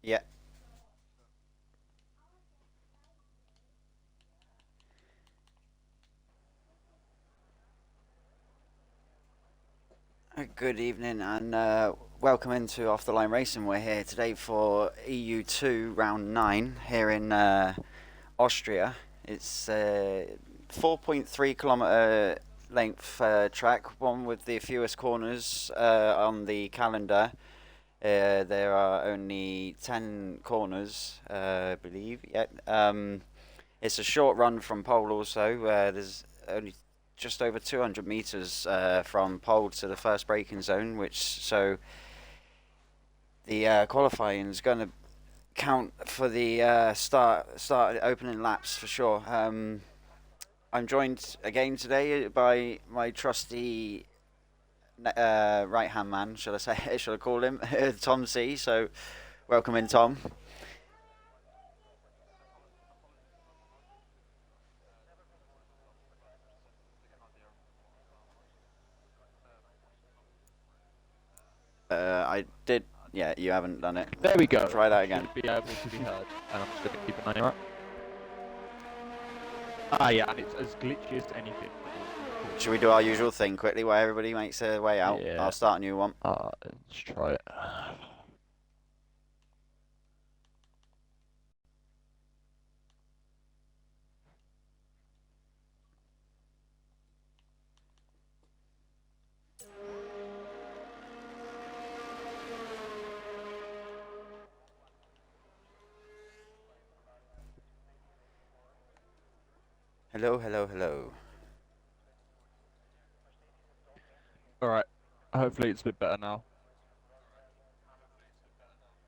Yeah. Good evening and welcome into Off the Line Racing. We're here today for EU2 round 9 here in Austria. It's 4.3 kilometer length track, one with the fewest corners on the calendar. There are only 10 corners, I believe. Yeah. It's a short run from pole also. There's only just over 200 meters from pole to the first braking zone, which so the qualifying is going to count for the start opening laps for sure. I'm joined again today by my trusty right hand man, shall I say? Shall I call him Tom C? So welcome in, Tom. I did. Yeah, you haven't done it. There we go. Try that again. Should be able to be heard. And I'm just going to keep an eye on it. Ah, yeah, and it's as glitchy as anything. Should we do our usual thing quickly where everybody makes their way out? Yeah. I'll start a new one. Let's try it. Hello, hello, hello. Alright. Hopefully it's a bit better now.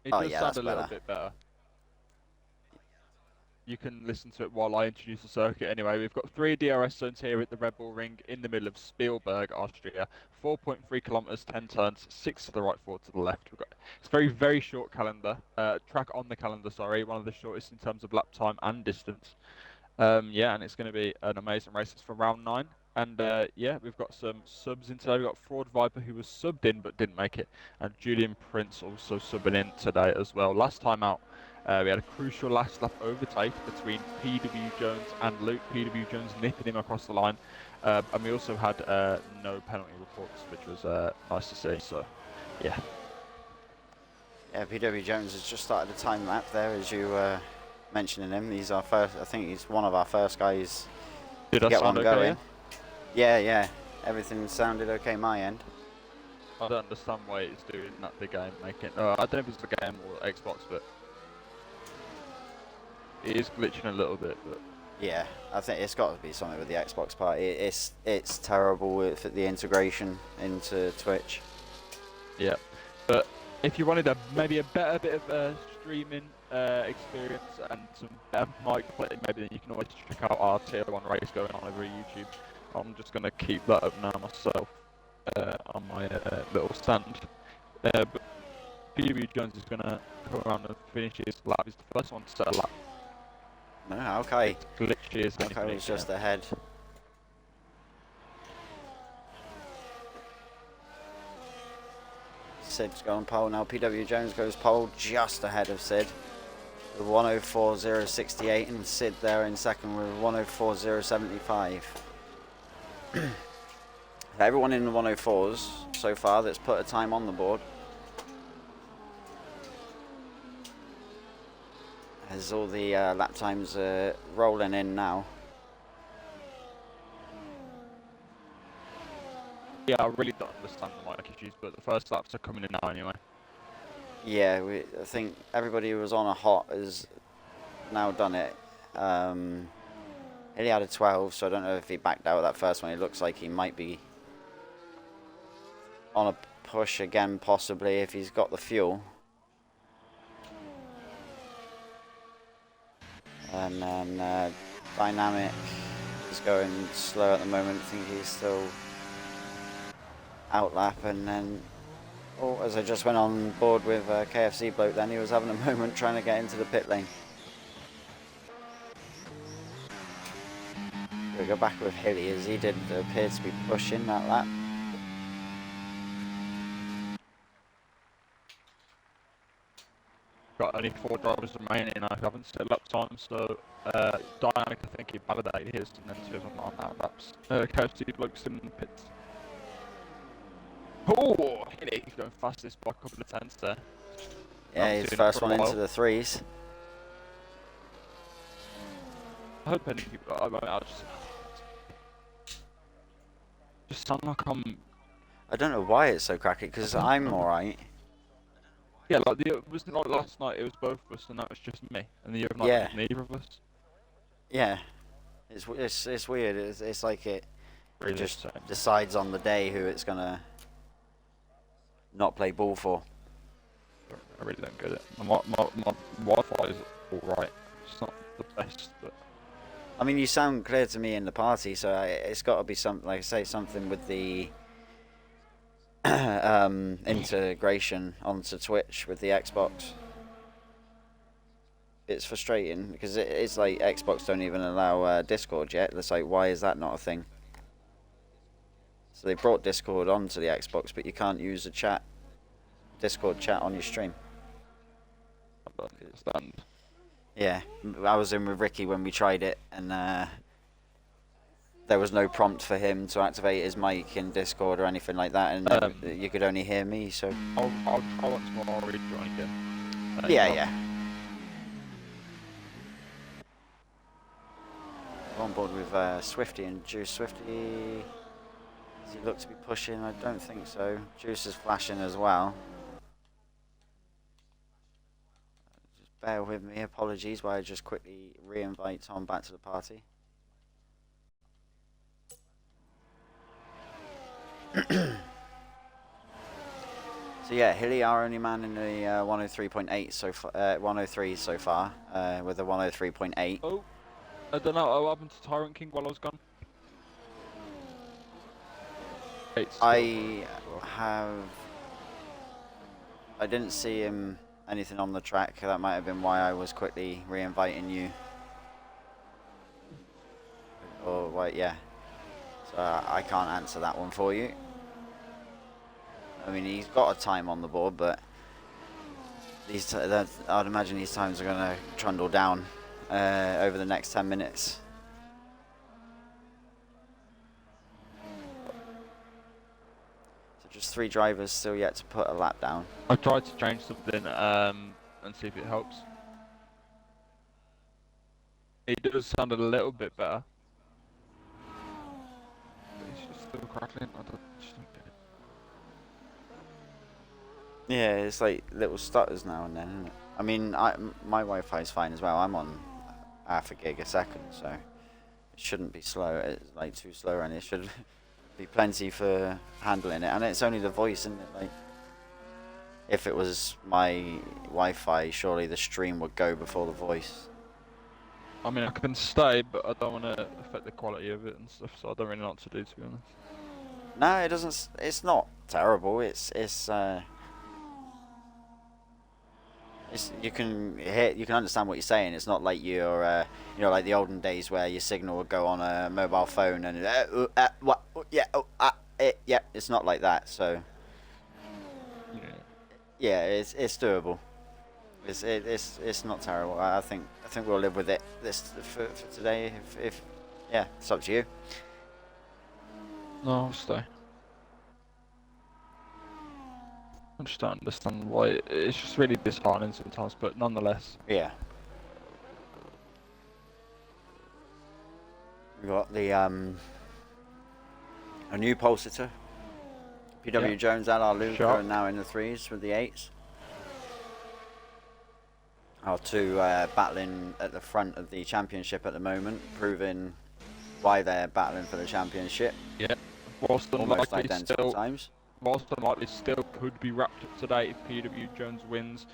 It does sound a little bit better. You can listen to it while I introduce the circuit anyway. We've got 3 DRS zones here at the Red Bull Ring in the middle of Spielberg, Austria. 4.3 kilometers, 10 turns, 6 to the right, 4 to the left. It's a very, very short calendar. Track on the calendar, sorry. One of the shortest in terms of lap time and distance. Yeah, and it's going to be an amazing race. It's for round 9. And yeah, we've got some subs in today. We've got Fraud Viper, who was subbed in but didn't make it. And Julian Prince also subbing in today as well. Last time out, we had a crucial last lap overtake between PW Jones and Luke. PW Jones nipping him across the line. And we also had no penalty reports, which was nice to see. So, yeah. Yeah, PW Jones has just started a time lap there as you mentioning him. He's our first, I think he's one of our first guys to get one going. Yeah. Everything sounded okay my end. I don't understand why it's doing that the game making. I don't know if it's the game or Xbox, but it is glitching a little bit. But yeah, I think it's got to be something with the Xbox part. It's terrible with the integration into Twitch. Yeah, but if you wanted maybe a better bit of streaming experience and some better mic quality, maybe then you can always check out our tier 1 race going on over YouTube. I'm just going to keep that up now myself on my little stand. But PW Jones is going to come around and finish his lap. He's the first one to set a lap. No, okay. Glitchy as anything. Okay, was just ahead. Sid's going pole now. PW Jones goes pole just ahead of Sid with 104.068, and Sid there in second with 104.075. Everyone in the 104s so far that's put a time on the board. As all the lap times are rolling in now. Yeah, I really don't understand the mic issues, but the first laps are coming in now anyway. Yeah, I think everybody who was on a hot has now done it. He had a 12, so I don't know if he backed out of that first one. It looks like he might be on a push again, possibly, if he's got the fuel. And then Dynamic is going slow at the moment. I think he's still outlap, and then as I just went on board with KFC bloke, then he was having a moment trying to get into the pit lane. We'll go back with Hilly as he did appear to be pushing that lap. Got only 4 drivers remaining. I haven't set lap time, so Dynamic, I think he validated his and then 2 of them on that laps. KFC bloke's in the pits. Oh, he's going fastest by a couple of tenths there. Yeah, he's first one into the 3s. I hope any people. I just sound like I'm. I don't know why it's so cracky, because I'm alright. Yeah, like it wasn't like last night. It was both of us, and now it's just me. And the other night, Yeah. it was neither of us. Yeah, it's weird. It's like it Really just insane. decides on the day who it's gonna not play ball for. I really don't get it. My Wi-Fi is alright. It's not the best, but I mean, you sound clear to me in the party, so it's got to be something, like I say, something with the integration onto Twitch with the Xbox. It's frustrating because it's like Xbox don't even allow Discord yet. It's like, why is that not a thing? So they brought Discord onto the Xbox, but you can't use a Discord chat on your stream. I don't understand. Yeah, I was in with Ricky when we tried it, and there was no prompt for him to activate his mic in Discord or anything like that, and you could only hear me. So I'll try once more. I'll rejoin again. yeah. We're on board with Swifty and Juice. Swifty, does he look to be pushing? I don't think so. Juice is flashing as well. Just bear with me. Apologies while I just quickly re-invite Tom back to the party. So yeah, Hilly, our only man in the 103.8 so far, 103 so far, with a 103.8. Oh, I don't know what happened to Tyrant King while I was gone. I didn't see him anything on the track. That might have been why I was quickly re-inviting you. Or wait, yeah. So I can't answer that one for you. I mean, he's got a time on the board, but I'd imagine these times are going to trundle down over the next 10 minutes. So just 3 drivers still yet to put a lap down. I tried to change something and see if it helps. It does sound a little bit better. But it's just still crackling. Just don't get it. Yeah, it's like little stutters now and then, isn't it? I mean, my Wi-Fi is fine as well. I'm on half a gig a second, so it shouldn't be slow. It's like too slow, and it should be plenty for handling it. And it's only the voice, isn't it? Like, if it was my Wi-Fi, surely the stream would go before the voice. I mean, I can stay, but I don't want to affect the quality of it and stuff, so I don't really know what to do, to be honest. No, it doesn't. It's not terrible. You can understand what you're saying. It's not like you're, like the olden days where your signal would go on a mobile phone and yeah. It's not like that. So yeah, it's doable. It's not terrible. I think we'll live with it for today. If yeah, it's up to you. No, I'll stay. I just don't understand why. It's just really disheartening sometimes, but nonetheless. Yeah. We got the a new pole sitter. PW Jones and our Luke are now in the 3s with the 8s. Our 2 battling at the front of the championship at the moment, proving why they're battling for the championship. Yeah. Whilst almost identical times. Whilst unlikely still could be wrapped up today if PW Jones wins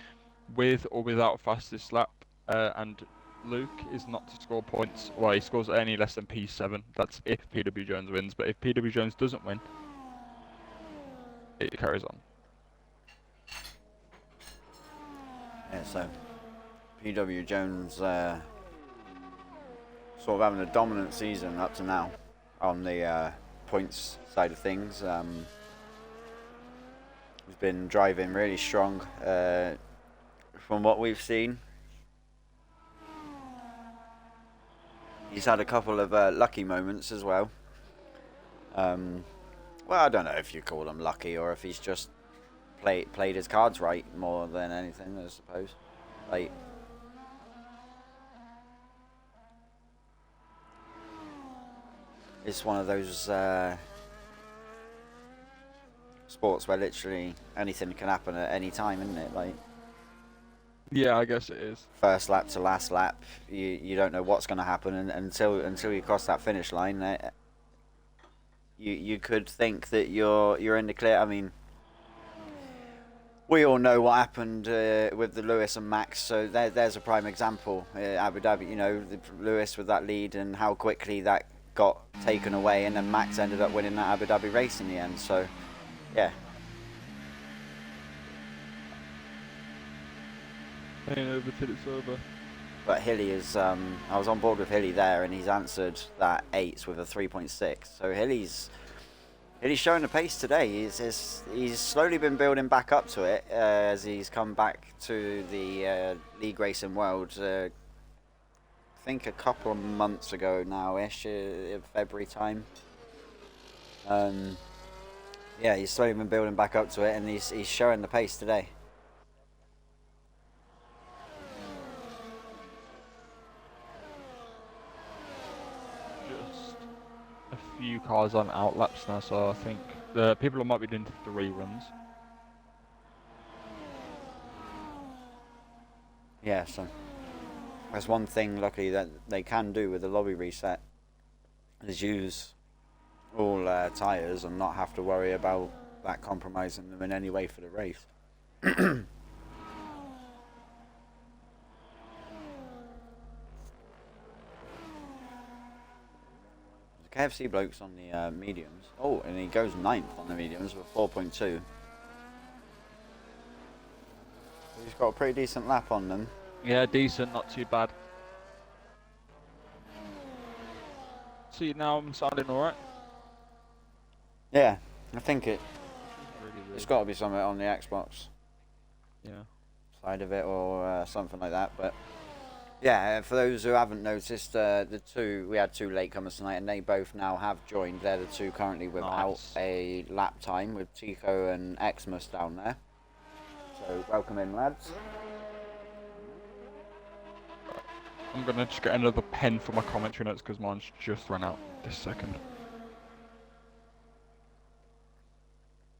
with or without fastest lap, and Luke is not to score points. Well, he scores any less than P7. That's if PW Jones wins, but if PW Jones doesn't win, it carries on. Yeah, so PW Jones sort of having a dominant season up to now on the points side of things. He's been driving really strong. from what we've seen. He's had a couple of lucky moments as well. Well, I don't know if you call him lucky or if he's just played his cards right more than anything, I suppose. Like, it's one of those sports where literally anything can happen at any time, isn't it? Like, Yeah, I guess it is. first lap to last lap, you don't know what's going to happen until you cross that finish line. You could think that you're in the clear. I mean, we all know what happened with the Lewis and Max, so there's a prime example. Abu Dhabi, you know, Lewis with that lead and how quickly that got taken away, and then Max ended up winning that Abu Dhabi race in the end. So, yeah. Ain't over till it's over. But Hilly is, I was on board with Hilly there, and he's answered that 8s with a 3.6. So Hilly's showing the pace today. He's slowly been building back up to it as he's come back to the league racing world. I think a couple of months ago now-ish, February time. Yeah, he's slowly been building back up to it, and he's showing the pace today. A few cars on outlaps now, so I think the people might be doing 3 runs. Yeah, so that's one thing, luckily, that they can do with the lobby reset, is use all tyres and not have to worry about that compromising them in any way for the race. The KFC bloke's on the mediums. Oh, and he goes 9th on the mediums with 4.2. He's got a pretty decent lap on them. Yeah, decent, not too bad. See, now I'm sounding alright. Yeah, I think Really it's got to be something on the Xbox Yeah. side of it or something like that. But yeah, for those who haven't noticed, we had 2 latecomers tonight, and they both now have joined. They're the 2 currently without Nice. a lap time, with Tico and Xmas down there. So welcome in, lads. I'm gonna just get another pen for my commentary notes because mine's just run out this second.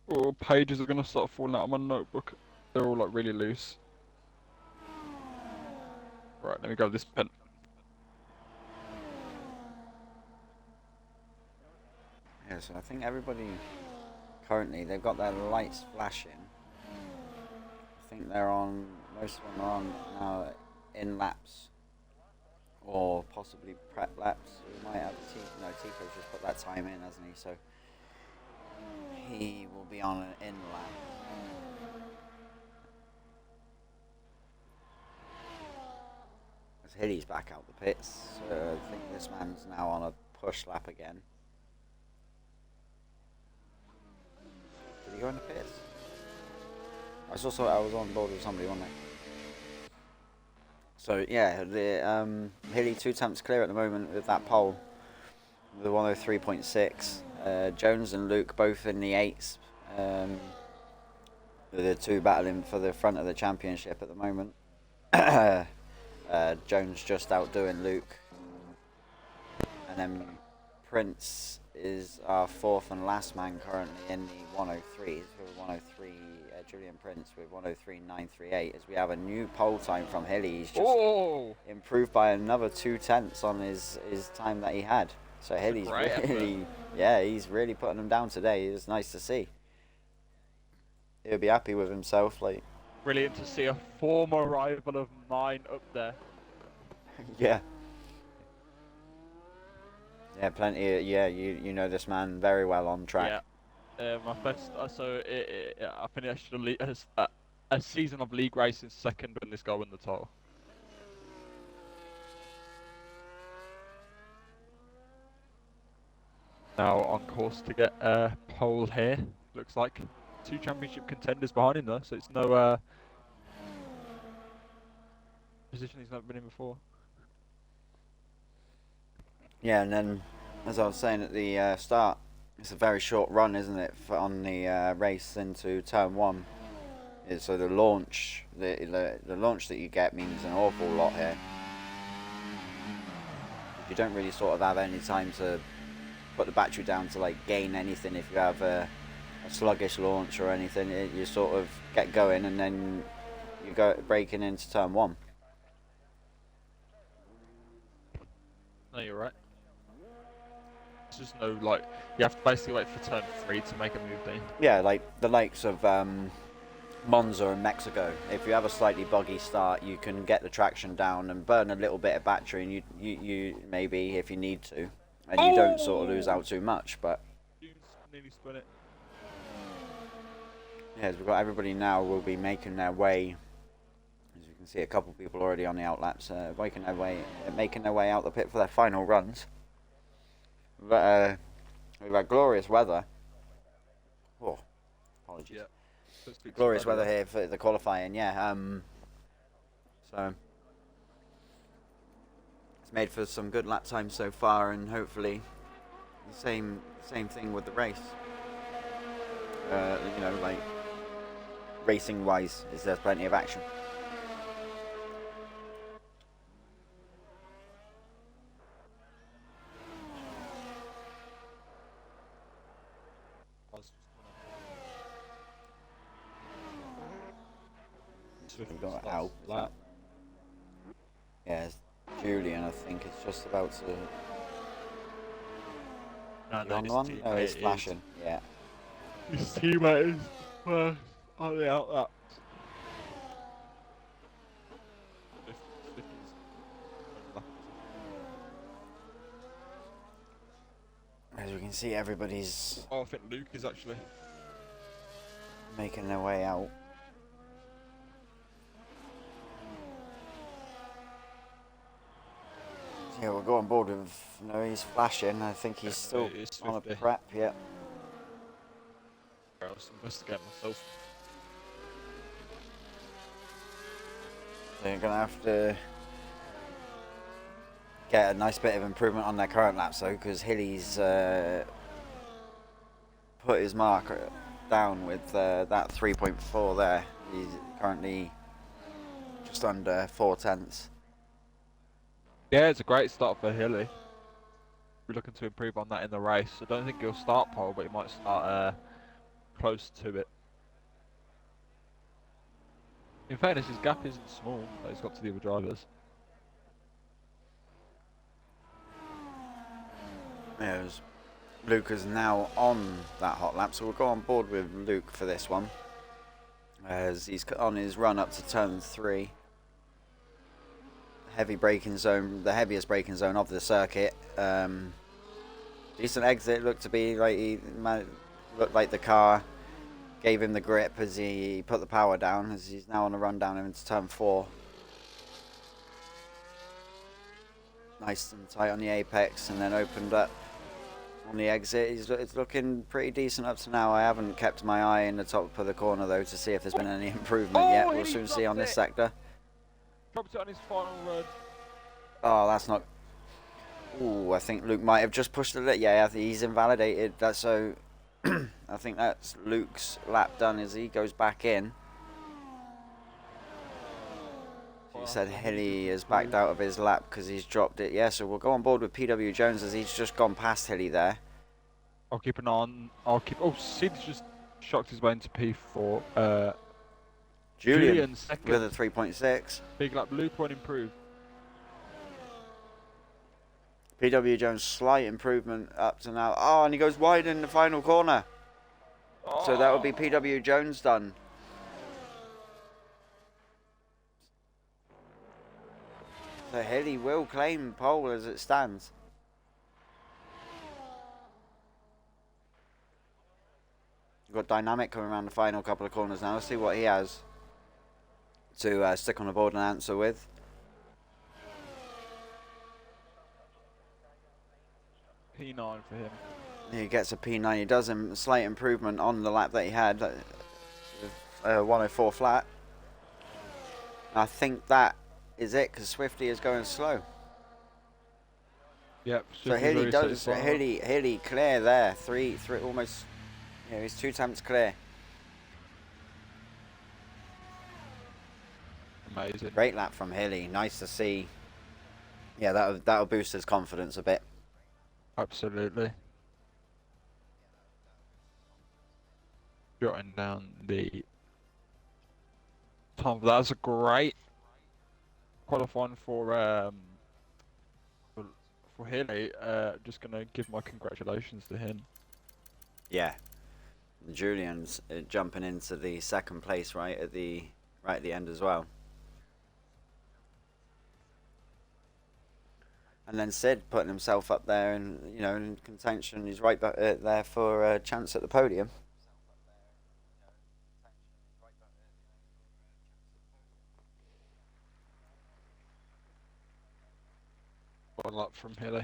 Oh, pages are gonna start falling out of my notebook. They're all like really loose. Right, let me grab this pen. Yeah, so I think everybody currently, they've got their lights flashing. I think most of them are on now in laps or possibly prep laps. We might have Tico's just put that time in, hasn't he? So he will be on an in lap. As Hilly's back out the pits, so I think this man's now on a push lap again. Did he go in the pits? I was on board with somebody, wasn't I? So yeah, the Hilly 2 attempts clear at the moment with that pole, with a 103.6. Jones and Luke both in the 8s. The 2 battling for the front of the championship at the moment. Jones just outdoing Luke, and then Prince is our 4th and last man currently in the 103s with 103. Julian Prince with 103.938, as we have a new pole time from Hilly. He's just improved by another 2/10 on his time that he had. So Hilly's he's really putting them down today. It's nice to see. He'll be happy with himself. Like, Brilliant to see a former rival of mine up there. yeah. Yeah, plenty. You know this man very well on track. Yeah. My first, I finished a season of league racing second when this guy won the title. Now on course to get a pole here. Looks like 2 championship contenders behind him though, so it's no Position he's never been in before. Yeah, and then, as I was saying at the start, it's a very short run, isn't it, on the race into turn one. So the launch, the launch that you get means an awful lot here. You don't really sort of have any time to put the battery down to like gain anything. If you have a sluggish launch or anything, you sort of get going and then you go breaking into turn one. No, you're right. There's just no, like, you have to basically wait for turn 3 to make a move then. Yeah, like the likes of Monza and Mexico. If you have a slightly buggy start, you can get the traction down and burn a little bit of battery, and you maybe if you need to, and you don't sort of lose out too much. But Nearly spun it. yeah, we've got everybody now will be making their way. As you can see, a couple of people already on the outlaps, making their way out the pit for their final runs. But we've had glorious weather. Oh, apologies. Yeah. Glorious weather here for the qualifying, yeah. So it's made for some good lap times so far, and hopefully the same thing with the race. You know, like racing wise, there's plenty of action. We've got Alp. Yeah, Julian, I think, is just about to. No, On one? Oh, he's flashing. Yeah. His teammate is first on the outlap. As we can see, everybody's. Oh, I think Luke is actually making their way out. Yeah, we'll go on board with. No, he's flashing. I think he's still on a prep. Yeah. I was investigating myself. They're gonna have to get a nice bit of improvement on their current laps though, because Hilly's put his mark down with that 3.4 there. He's currently just under 4/10. Yeah, it's a great start for Hilly. We're looking to improve on that in the race. I don't think he'll start pole, but he might start close to it. In fairness, his gap isn't small that he's got to the other drivers. Yeah, Luke is now on that hot lap, so we'll go on board with Luke for this one. As he's on his run up to turn 3. Heavy braking zone, the heaviest braking zone of the circuit. Decent exit, looked to be like looked like the car gave him the grip as he put the power down, as he's now on a run down into turn 4. Nice and tight on the apex, and then opened up on the exit. It's looking pretty decent up to now. I haven't kept my eye in the top of the corner though to see if there's been any improvement yet. We'll soon see on this sector. Dropped it on his final run. Oh, that's not. Ooh, I think Luke might have just pushed the lit. Yeah, he's invalidated. That's so. I think that's Luke's lap done as he goes back in. He said Hilly is backed out of his lap because he's dropped it. Yeah, so we'll go on board with PW Jones as he's just gone past Hilly there. I'll keep an eye on. Oh, Sid's just shocked his way into P4. Julian second with a 3.6. Big lap. Luke won't improve. PW Jones slight improvement up to now. Oh, and he goes wide in the final corner. Oh. So that would be PW Jones done. So Hilly will claim pole as it stands. We've got Dynamic coming around the final couple of corners now. Let's see what he has to stick on the board and answer with. P9 for him. He gets a P9. He does a slight improvement on the lap that he had. 104 flat. I think that is it, because Swifty is going slow. Yep, So Swifty's Hilly already set does, his bar. Hilly clear there. Three, almost, he's 2 attempts clear. Amazing. Great lap from Hilly. Nice to see. Yeah, that'll boost his confidence a bit. Absolutely. Jotting down the time. That's a great qualifying for Healy. Just gonna give my congratulations to him. Yeah. Julian's jumping into the second place right at the end as well. And then Sid putting himself up there and in contention. He's right back there for a chance at the podium. One lap from Healy.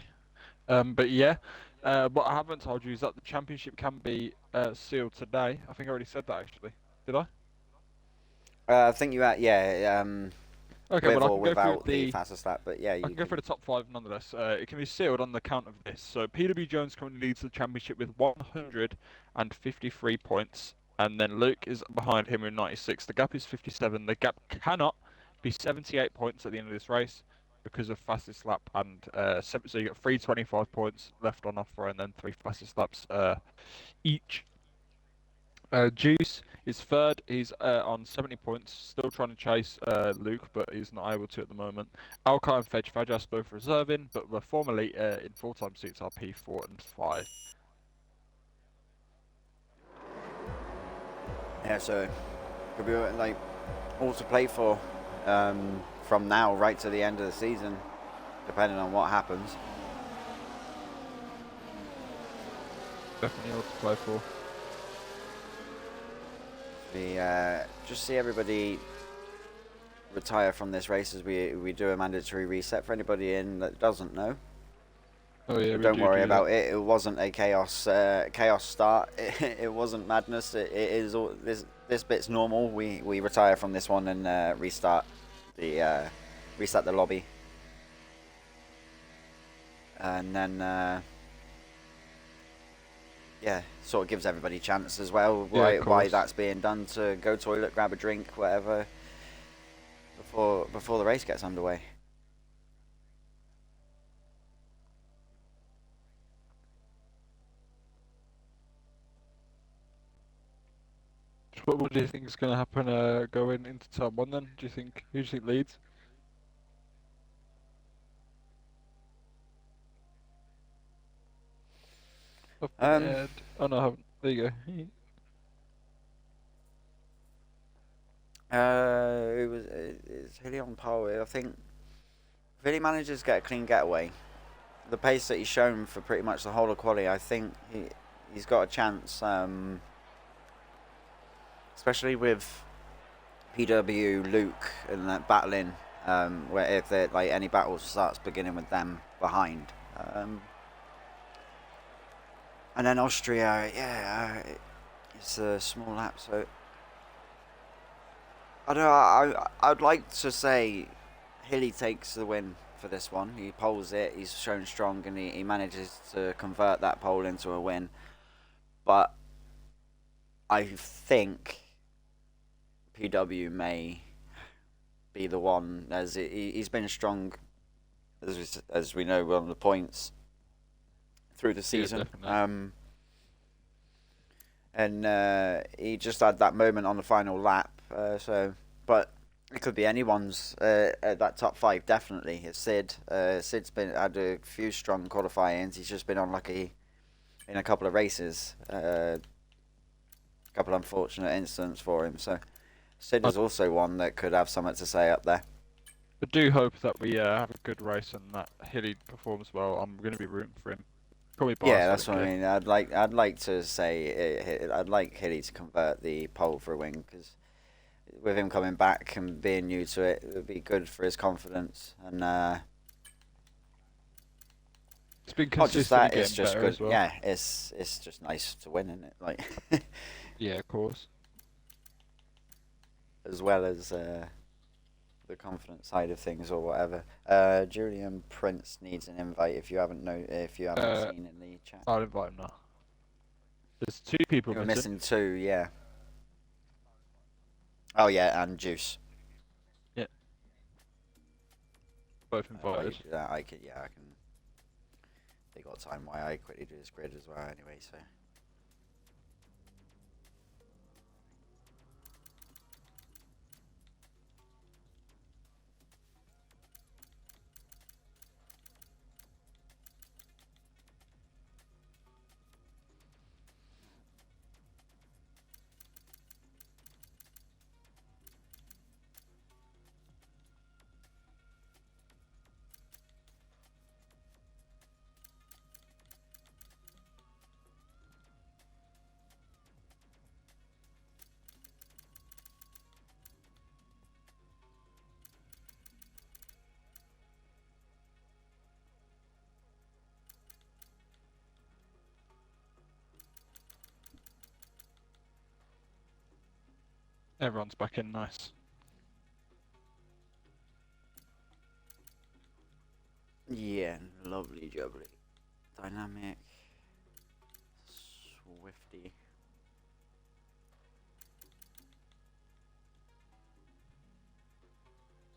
But yeah, what I haven't told you is that the championship can be sealed today. I think I already said that actually. Did I? I think you yeah. Okay, With well I or can go through without the the fastest lap, but yeah, I you can go can. for the top 5 nonetheless. It can be sealed on the count of this. So PW Jones currently leads the championship with 153 points, and then Luke is behind him with 96. The gap is 57. The gap cannot be 78 points at the end of this race because of fastest lap, and so you got 325 points left on offer, and then 3 fastest laps each. Juice is third. He's on 70 points, still trying to chase Luke, but he's not able to at the moment. Alki and Fajas both reserving, but were formerly in full-time seats are P4 and 5. Yeah, so could be like all to play for from now right to the end of the season, depending on what happens. Definitely all to play for. We just see everybody retire from this race as we do a mandatory reset for anybody in that doesn't know. Oh yeah, Don't worry do about that. it. It wasn't a chaos start. It wasn't madness. It is all this bit's normal. We retire from this one and restart the lobby, and then yeah, sort of gives everybody a chance as well. Why that's being done, to go toilet, grab a drink, whatever, before the race gets underway. What do you think is going to happen going into turn 1 then? Do you think, who do you think leads? Up and oh no, I haven't. There you go. It's Hilly on pole. I think if Hilly manages to get a clean getaway, the pace that he's shown for pretty much the whole of quali, I think he's got a chance. Especially with PW, Luke, and that battling, where if like any battle starts beginning with them behind, and then Austria, yeah, it's a small lap, so I don't know. I'd like to say Hilly takes the win for this one. He poles it. He's shown strong, and he manages to convert that pole into a win. But I think PW may be the one, as he's been strong, as we know, on the points through the season. Yeah, and he just had that moment on the final lap. But it could be anyone's at that top 5. Definitely, it's Sid. Sid's had a few strong qualifyings. He's just been unlucky in a couple of races. A couple of unfortunate incidents for him. So Sid is also one that could have something to say up there. I do hope that we have a good race and that Hilly performs well. I'm going to be rooting for him. Yeah, that's what I mean. I'd like to say I'd like Hilly to convert the pole for a win, because with him coming back and being new to it, it would be good for his confidence. And it's been not just that, it's just good. Well. Yeah, it's just nice to win, isn't it? Like yeah, of course. as well as the confident side of things or whatever. Julian Prince needs an invite if you haven't seen in the chat. I'll invite him now. There's 2 people You were missing. missing 2, yeah. Oh yeah, and Juice. Yeah. Both invited. I can. They got time. Why I quickly do this grid as well anyway. So. Everyone's back in, nice. Yeah, lovely jubbly. Dynamic. Swifty.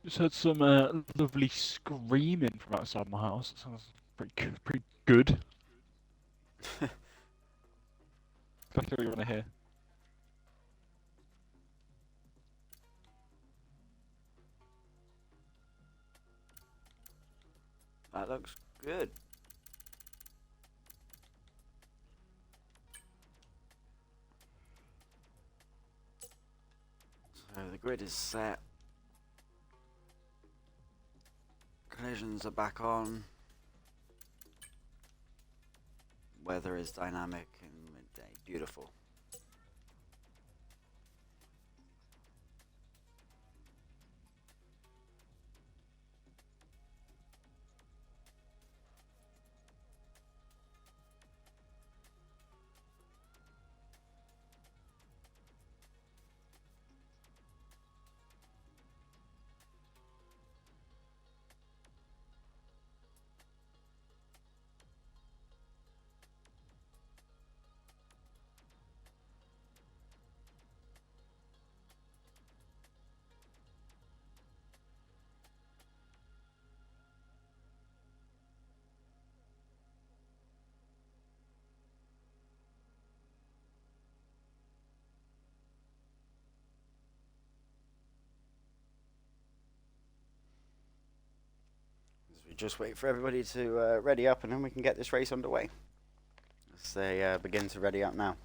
Just heard some lovely screaming from outside my house. It sounds pretty good. Exactly what you want to hear. That looks good. So the grid is set. Collisions are back on. Weather is dynamic in midday. Beautiful. We just wait for everybody to ready up and then we can get this race underway. As they begin to ready up now.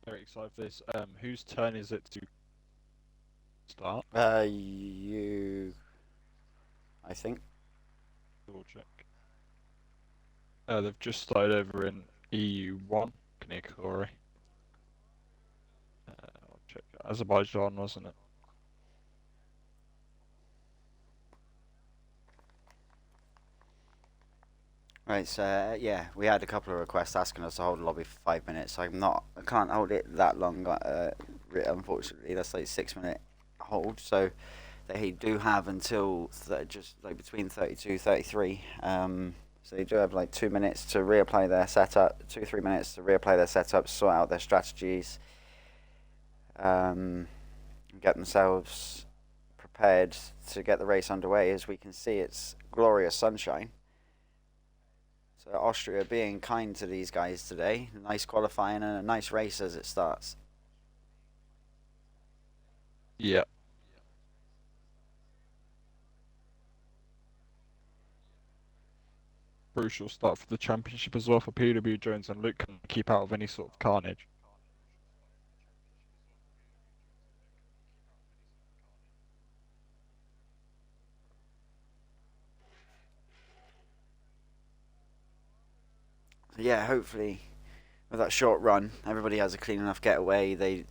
Very excited for this. Whose turn is it to start? You. I think. Double check. They've just started over in EU1, near Corey. I'll check. Azerbaijan, wasn't it? Right, so yeah, we had a couple of requests asking us to hold the lobby for 5 minutes. I can't hold it that long. Unfortunately, that's like 6 minute hold. So they do have until just like between 32, 33. So they do have like 2 minutes to reapply their setup, 2-3 minutes to reapply their setup, sort out their strategies, get themselves prepared to get the race underway. As we can see, it's glorious sunshine. So Austria being kind to these guys today. Nice qualifying and a nice race as it starts. Yeah. Crucial start for the championship as well for PW Jones and Luke can keep out of any sort of carnage. yeah, hopefully with that short run, everybody has a clean enough getaway. They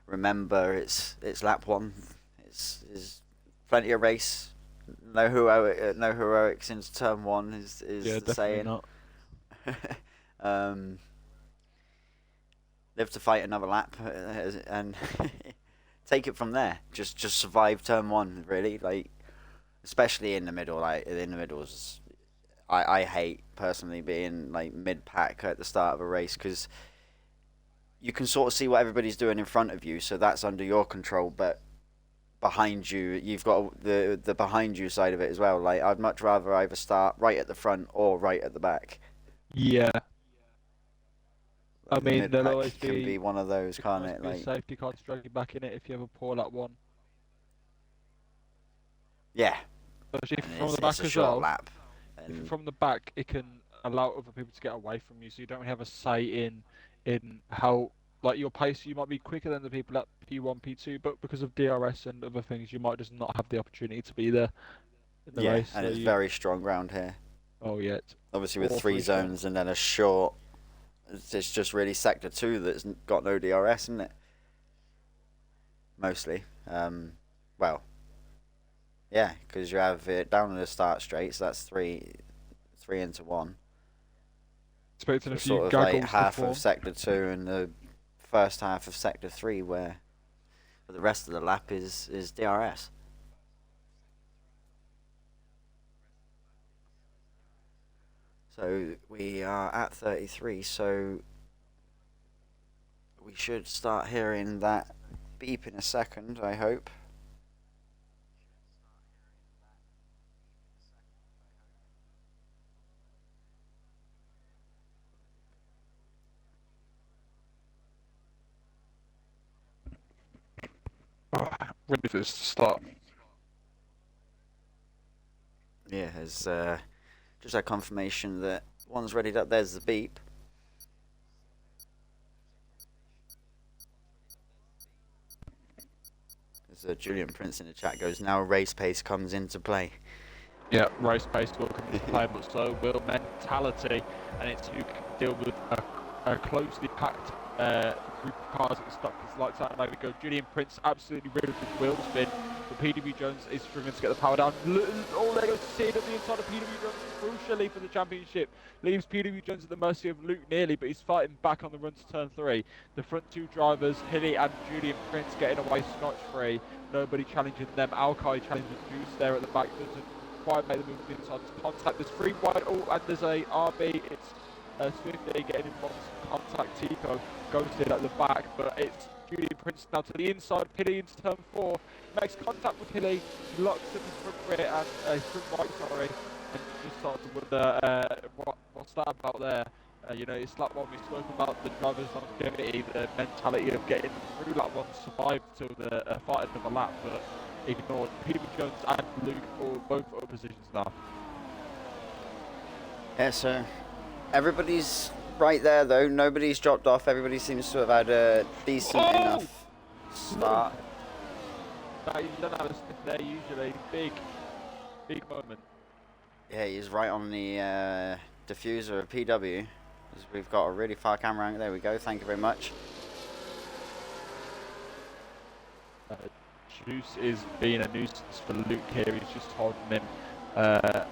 remember it's lap one. It's plenty of race. No heroics into turn one is Yeah, the definitely saying. not. um, Live to fight another lap and take it from there. Just survive turn one, really. Like, especially in the middle. Like in the middles, I hate personally being like mid pack at the start of a race because you can sort of see what everybody's doing in front of you, so that's under your control. But behind you, you've got the behind you side of it as well. Like, I'd much rather either start right at the front or right at the back. Yeah, I The mean mid there'll pack always can be be one of those, there can can't always it? be a Like, safety car to drag you back in it if you have a poor lap one. yeah, Especially and from the it's back a as short well. lap, If you're and from the back, it can allow other people to get away from you, so you don't really have a say in how like your pace. You might be quicker than the people at P1, P2, but because of DRS and other things, you might just not have the opportunity to be there in the yeah, race. and So it's you, very strong ground here. oh yeah, it's Obviously, with three awfully strong. zones and then a short, it's just really sector two that's got no DRS, isn't it? Mostly. Well, yeah, because you have it down in the start straight, so that's three into one. Expecting So a it's few sort of like gaggles to half of form. sector two and the first half of sector three, where the rest of the lap is DRS. So we are at 33, so we should start hearing that beep in a second, I hope. Ready for this to start. Yeah, has just had confirmation that one's ready up. There's the beep. As Julian Prince in the chat goes, now race pace comes into play. Yeah, race pace will come into play, but so will mentality, and it's who can deal with a closely packed group of cars at the stop. It's like that. Like we go, Julian Prince absolutely riddled with wheel spin, but PW Jones is struggling to get the power down. Oh, there goes Sid at the inside of PW Jones, crucially for the championship. Leaves PW Jones at the mercy of Luke nearly, but he's fighting back on the run to turn three. The front two drivers, Hilly and Julian Prince, getting away scotch-free. Nobody challenging them. Alki challenging Juice there at the back. Doesn't quite make the move inside contact. There's three wide. Oh, and there's a RB. It's Swifty getting involved in contact. Tico goes in at the back, but it's Julian Prince now to the inside. Hilly into turn four. Makes contact with Hilly. Locks up his front rear and front right, sorry. And just starts to wonder what's that about there. You know, it's like what we spoke about, the driver's longevity, the mentality of getting through lap one, survive till the fight another lap, but ignored. Peter Jones and Luke all both up positions now. Yeah, so everybody's right there though. Nobody's dropped off. Everybody seems to have had a decent enough start. You don't have a sniff there usually. Big moment. Yeah, he's right on the diffuser of PW. We've got a really far camera angle. There we go. Thank you very much. Juice is being a nuisance for Luke here. He's just holding him.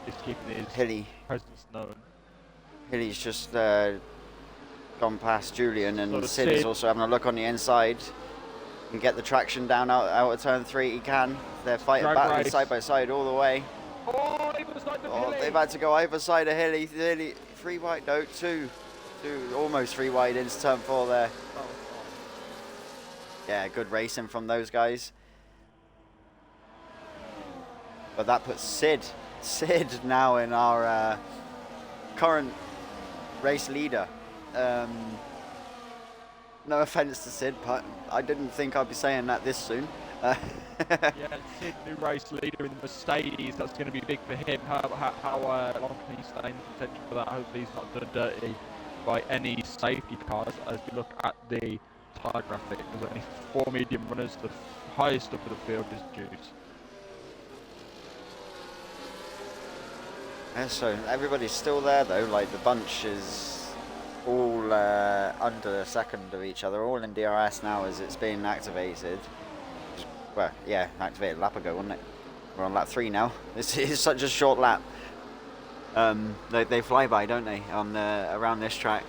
He's keeping his Hilly. presence known. Hilly's just gone past Julian, and So Sid is also having a look on the inside. Can get the traction down out of turn three. He can. They're fighting battling side by side all the way. Oh, it was like the Hilly. They've had to go either side of Hilly. Hilly, three wide, no, two, almost three wide into turn four there. Yeah, good racing from those guys. But that puts Sid now in our current race leader. No offense to Sid, but I didn't think I'd be saying that this soon. Yeah, Sid, new race leader in the Mercedes. That's going to be big for him. How long can he stay in contention for that? Hopefully he's not done dirty by any safety cars. As we look at the tyre graphic, there's only 4 medium runners. The highest up of the field is Juice. Yeah, so everybody's still there though. Like the bunch is all under a second of each other, all in DRS now as it's being activated. Well, yeah, activated a lap ago, wasn't it? We're on lap 3 now. This is such a short lap. They fly by, don't they, on around this track?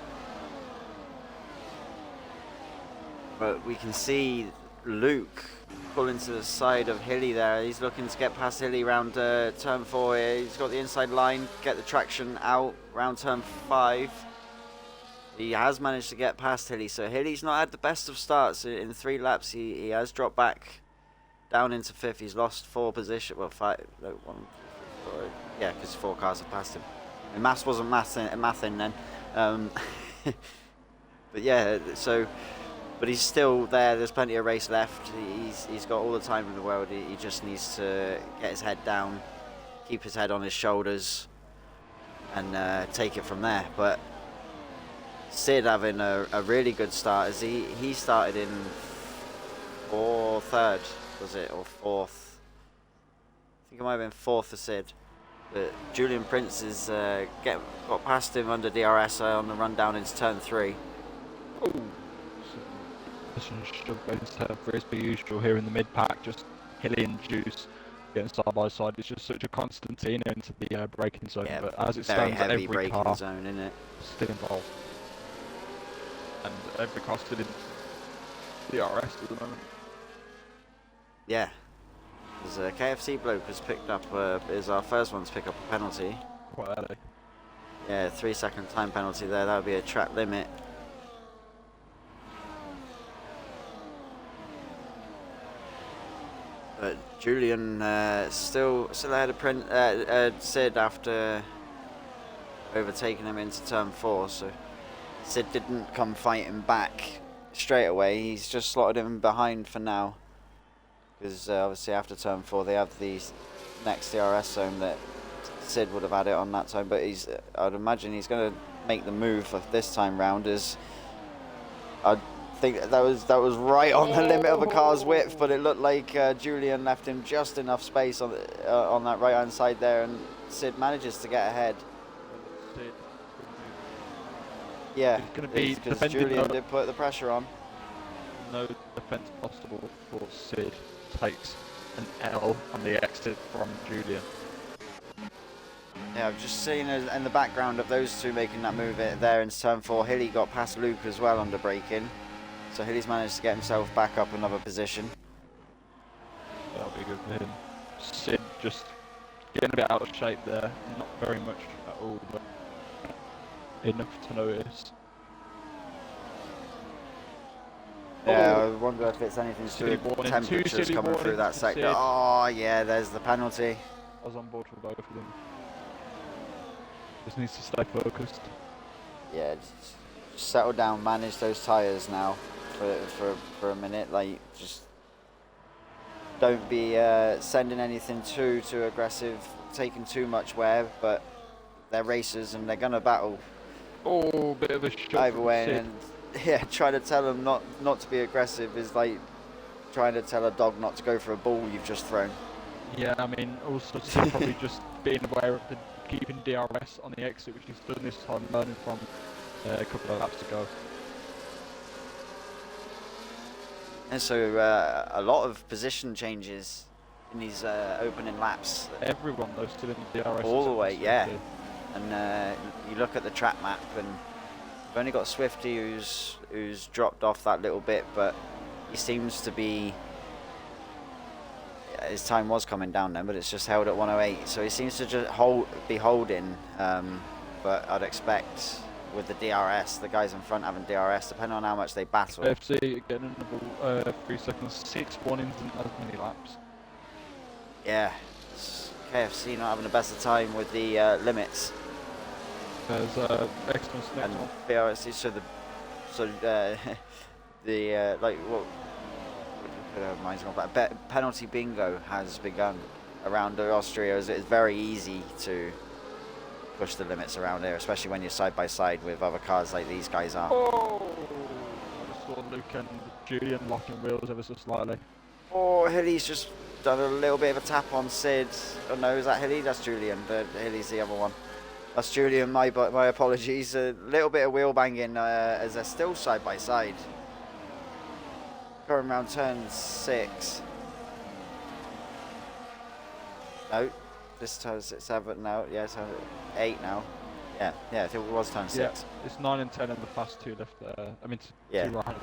But we can see Luke pulling to the side of Hilly there. He's looking to get past Hilly round turn 4 here. He's got the inside line, get the traction out round turn 5. He has managed to get past Hilly, so Hilly's not had the best of starts. In 3 laps, he has dropped back down into 5th. He's lost 4 position. Well, 5. No, 1, 2, 3, 4. Yeah, because 4 cars have passed him. And Mass wasn't mathing then. But yeah, so. But he's still there. There's plenty of race left. He's got all the time in the world. He just needs to get his head down, keep his head on his shoulders, and take it from there. But Sid having a really good start as he started in third, was it, or 4th? I think it might have been 4th for Sid. But Julian Prince is got past him under DRS on the run down into turn 3. Oh. For as per usual here in the mid pack, just Hilly and Juice getting side by side. It's just such a Constantine into the braking zone, Yeah, but as it very stands, heavy every braking car zone, isn't it? still involved, and every car still in the RS at the moment. Yeah, there's a KFC bloke has picked up is our first one to pick up a penalty. Quite early. Yeah, 3-second time penalty there. That would be a track limit. But Julian still ahead of Sid after overtaking him into turn 4. So Sid didn't come fighting back straight away. He's just slotted him behind for now. Because obviously after turn 4 they have the next DRS zone that Sid would have had it on that time. But I'd imagine he's going to make the move for this time round. As I think that was right on the limit of a car's width, but it looked like Julian left him just enough space on that right hand side there, and Sid manages to get ahead. Sid. Yeah, it's going to be because Julian did put the pressure on. No defence possible for Sid. Takes an L on the exit from Julian. Yeah, I've just seen in the background of those two making that move there in turn 4. Hilly got past Luke as well under braking. So Hilly's managed to get himself back up another position. That'll be good for him. Sid just getting a bit out of shape there. Not very much at all, but enough to notice. Yeah, I wonder if it's anything to do with temperatures coming through that sector. Oh, yeah, there's the penalty. I was on board for both of them. Just needs to stay focused. Yeah, just settle down, manage those tyres now for a minute. Like, just don't be sending anything too aggressive, taking too much wear, but they're racers and they're going to battle. Oh, bit of a shot either way, and yeah, trying to tell them not to be aggressive is like trying to tell a dog not to go for a ball you've just thrown. Yeah, I mean, also Sid probably just being aware of the keeping DRS on the exit, which he's done this time, learning from a couple of laps ago. And so a lot of position changes in these opening laps. Everyone though still in the DRS. All the way, yeah. And you look at the track map, and we've only got Swifty who's dropped off that little bit, but he seems to be. His time was coming down then, but it's just held at 108. So he seems to just be holding. But I'd expect with the DRS, the guys in front having DRS, depending on how much they battle. FC getting another 3 seconds, 6 warnings in as many laps. Yeah, KFC not having the best of time with the limits. There's Xmas next one. BRC, like what? Penalty bingo has begun around Austria. It's very easy to push the limits around here, especially when you're side by side with other cars like these guys are. Oh! I just saw Luke and Julian locking wheels ever so slightly. Oh, Hilly's just done a little bit of a tap on Sid. Oh no, is that Hilly? That's Julian. Hilly's the other one. That's Julian. My apologies. A little bit of wheel banging as they're still side by side. Going around turn 6. No, this turn 7 now. Yeah, turn 8 now. Yeah, I think it was turn 6. Yeah, it's 9 and 10 and the fast 2 left. I mean, yeah. 2 right.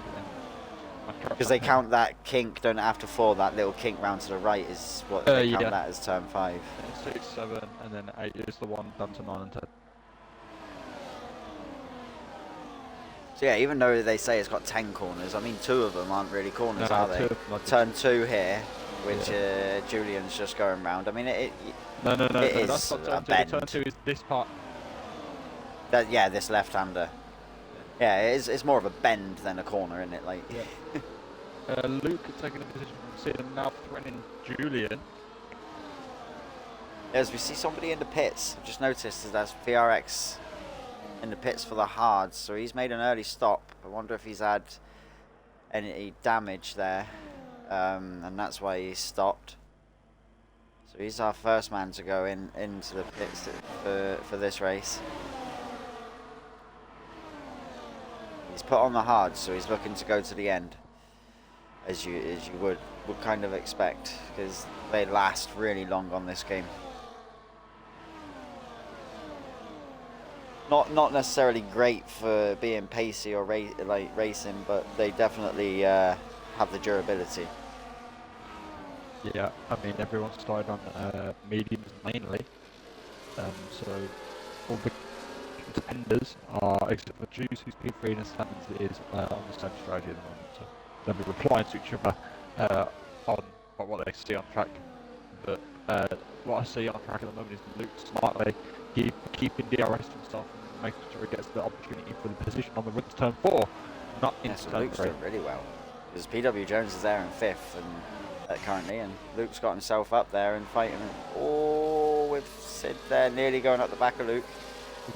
Because they count that kink, don't after 4, that little kink round to the right is what they count that as turn 5. Yeah, 6, 7, and then 8 is the one down to 9 and 10. So yeah, even though they say it's got 10 corners, I mean 2 of them aren't really corners, are they? Turn 2 here, which Julian's just going round. I mean, it no, is a bend. Turn 2 is this part. Yeah, this left-hander. Yeah, it's more of a bend than a corner, isn't it? Like. Yeah. Luke taking a position from Sid and now threatening Julian. As we see somebody in the pits, I've just noticed that that's VRX in the pits for the hards, so he's made an early stop. I wonder if he's had any damage there, and that's why he stopped. So he's our first man to go into the pits for this race. He's put on the hards, so he's looking to go to the end, as you would kind of expect, because they last really long on this game. Not necessarily great for being pacey or racing, but they definitely have the durability. Yeah, I mean everyone started on mediums mainly, so all the contenders are, except for Juice, who's P3 and Standards is on the same strategy at the moment. So they'll be replying to each other on what they see on track. But what I see on track at the moment is Luke smartly keeping DRS to himself and making sure he gets the opportunity for the position on the run to turn 4, not into so turn Luke's 3. doing really well, because PW Jones is there in 5th and currently, and Luke's got himself up there and fighting. Oh, with Sid there nearly going up the back of Luke.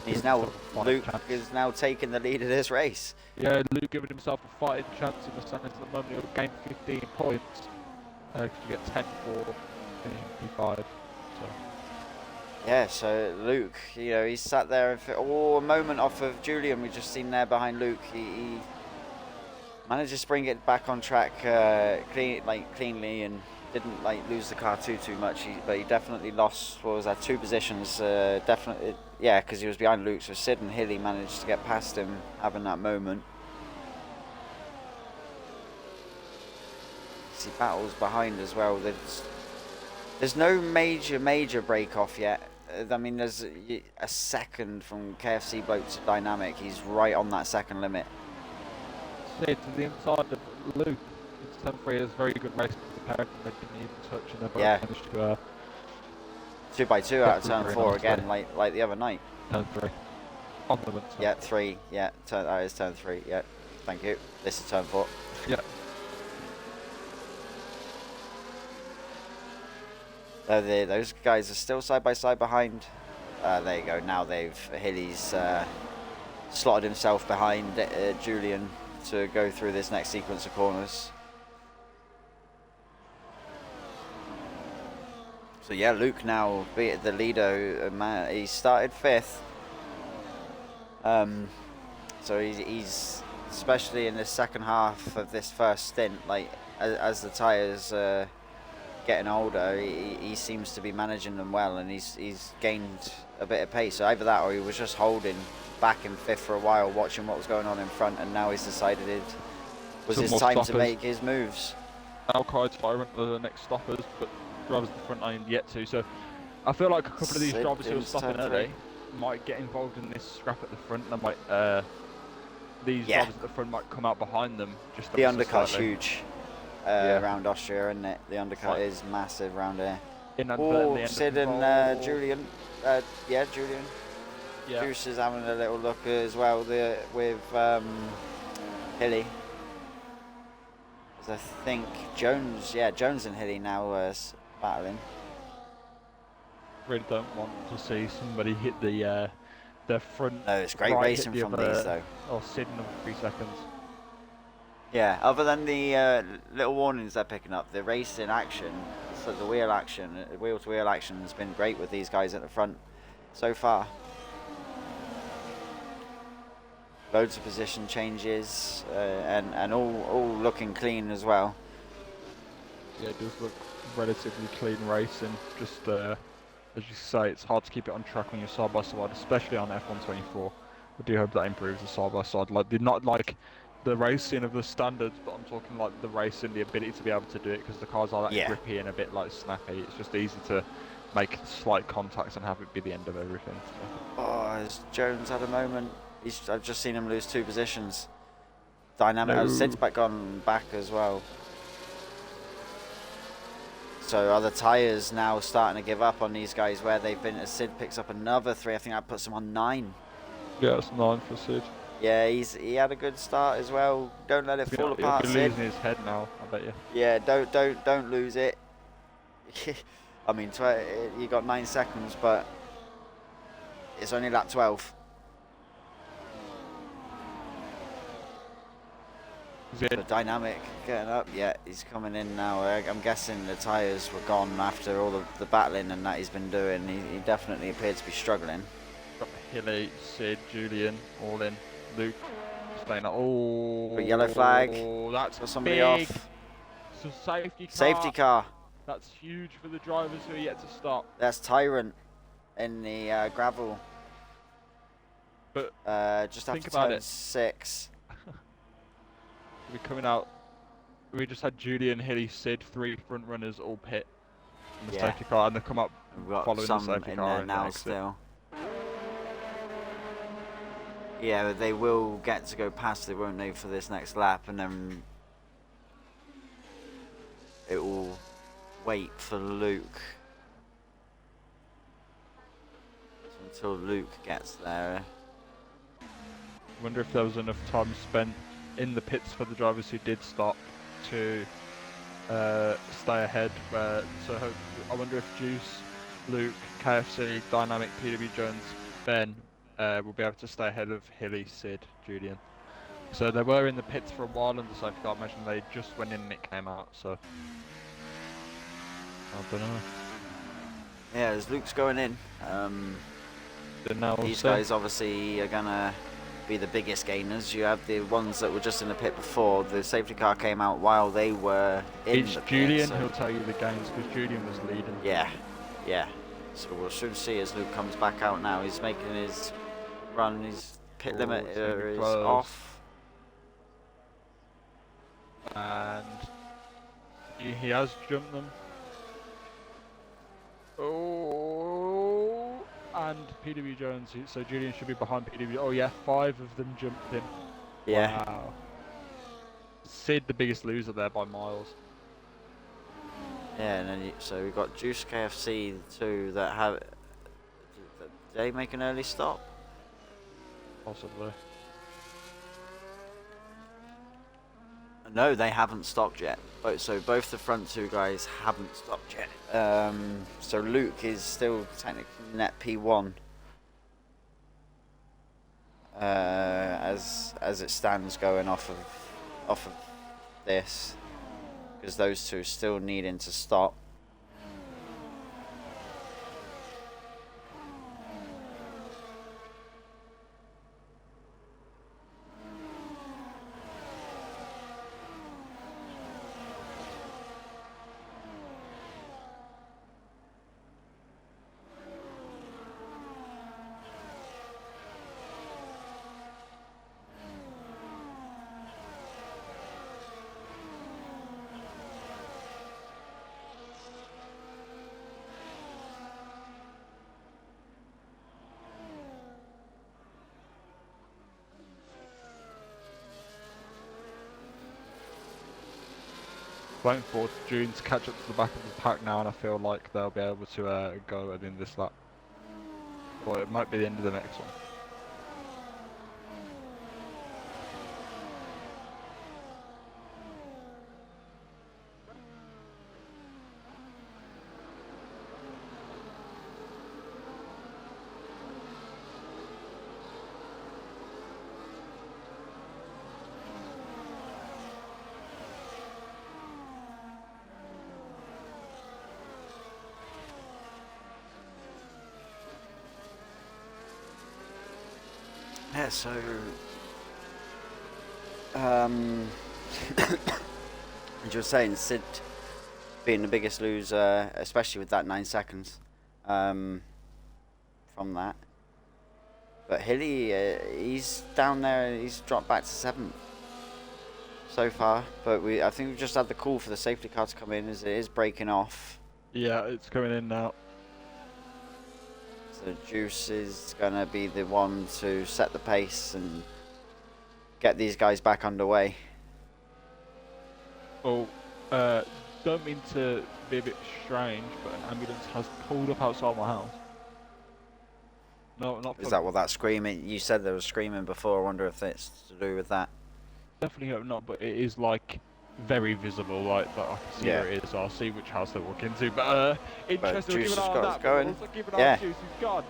He's now Luke is now taking the lead of this race. Yeah, Luke giving himself a fighting chance in the standings at the moment. He'll gain 15 points. You get 10 for finishing P5. So. Yeah, so Luke, he's sat there and a moment off of Julian. We just seen there behind Luke. He manages to bring it back on track cleanly and didn't lose the car too much. But he definitely lost. What was that? 2 positions. Definitely. Yeah, because he was behind Luke, so Sid and Hilly managed to get past him, having that moment. See battles behind as well. There's no major break off yet. I mean, there's a second from KFC bloke to Dynamic. He's right on that second limit. To the inside of Luke, it's turn 3 is very good race compared to they didn't even touch, and they both managed to 2x2 out of turn 4 again, like the other night. Turn 3. On the wind. Yeah, 3. Yeah, that is turn 3. Yeah, thank you. This is turn 4. Yeah. Those guys are still side by side behind. There you go. Now Hilly's slotted himself behind Julian to go through this next sequence of corners. So yeah, Luke now beat the leader. He started 5th. So he's especially in the second half of this first stint, as the tyres getting older, he seems to be managing them well, and he's gained a bit of pace. So either that, or he was just holding back in 5th for a while, watching what was going on in front, and now he's decided it was his time to make his moves. Alkide's firing for the next stoppers, but drivers at the front ain't yet to. So I feel like a couple of these drivers who are stopping early might get involved in this scrap at the front. They might these drivers at the front might come out behind them. Just the undercut's huge around Austria, isn't it? The undercut is massive around here. Oh, Sid and Julian. Julian. Yeah. Juice is having a little look as well with Hilly. I think Jones and Hilly now battling. Really don't want to see somebody hit the front. No, it's great racing from these though. Or Sid in 3 seconds. Yeah, other than the little warnings they're picking up, the racing action is the wheel action, wheel-to-wheel action has been great with these guys at the front so far. Loads of position changes and all looking clean as well. Yeah, it does look relatively clean racing. Just as you say, it's hard to keep it on track when you're side by side, especially on F124. I do hope that improves the side by side. Like, they're not like the racing of the standards, but I'm talking like the racing, the ability to be able to do it, because the cars are like grippy and a bit like snappy. It's just easy to make slight contacts and have it be the end of everything. So. Oh, has Jones had a moment? I've just seen him lose 2 positions. Dynamic. No. Sid's gone back as well. So are the tyres now starting to give up on these guys where they've been? Sid picks up another 3. I think that puts him on 9. Yeah, it's 9 for Sid. Yeah, he had a good start as well. Don't let it fall apart, He'll be Sid. losing his head now, I bet you. Yeah, don't lose it. I mean, you got 9 seconds, but it's only lap 12. So Dynamic getting up. Yeah, he's coming in now. I'm guessing the tyres were gone after all the battling and that he's been doing. He definitely appeared to be struggling. Got Hilly, Sid, Julian, all in. Luke staying up. Oh, But yellow flag. Oh, that's got somebody big. off. So safety car. Safety car. That's huge for the drivers who are yet to stop. That's Tyrant in the gravel. But just after turn 6. We're coming out. We just had Julian, Hilly, Sid, 3 front runners all pit in the safety car, and they come up following the safety car in there now still. Yeah, they will get to go past it, won't they, for this next lap, and then it will wait for Luke until Luke gets there. I wonder if there was enough time spent in the pits for the drivers who did stop to stay ahead. So I wonder if Juice, Luke, KFC, Dynamic, PW Jones, Ben will be able to stay ahead of Hilly, Sid, Julian. So they were in the pits for a while in the safety car. I imagine they just went in and it came out. So I don't know. Yeah, as Luke's going in, these guys obviously are gonna be the biggest gainers. You have the ones that were just in the pit before. The safety car came out while they were in the pit. It's Julian who'll tell you the gains, because Julian was leading. Yeah. So we'll soon see as Luke comes back out now. He's making his run. His pit limiter is off. And he has jumped them. Oh, and PW Jones, so Julian should be behind PW. Oh yeah, 5 of them jumped him. Yeah. Wow. Sid, the biggest loser there by miles. Yeah, and then so we've got Juice KFC too that have. Did they make an early stop? Possibly. No, they haven't stopped yet. So both the front 2 guys haven't stopped yet. So Luke is still technically net P1 as it stands going off of this, because those 2 still needing to stop. Waiting for June to catch up to the back of the pack now, and I feel like they'll be able to go at the end of this lap. Or it might be the end of the next one. Yeah, so as you were saying, Sid being the biggest loser, especially with that 9 seconds from that. But Hilly, he's down there. He's dropped back to 7th so far. But I think we've just had the call for the safety car to come in as it is breaking off. Yeah, it's coming in now. So Juice is going to be the one to set the pace and get these guys back underway. Oh, don't mean to be a bit strange, but an ambulance has pulled up outside my house. No, not. Is that what that screaming? You said there was screaming before. I wonder if it's to do with that. Definitely hope not, but it is like very visible. Like I can see where it is. So I'll see which house they walk into. But interesting. We'll keep an eye on that. Going. Also keep an eye on Juice. He's gone.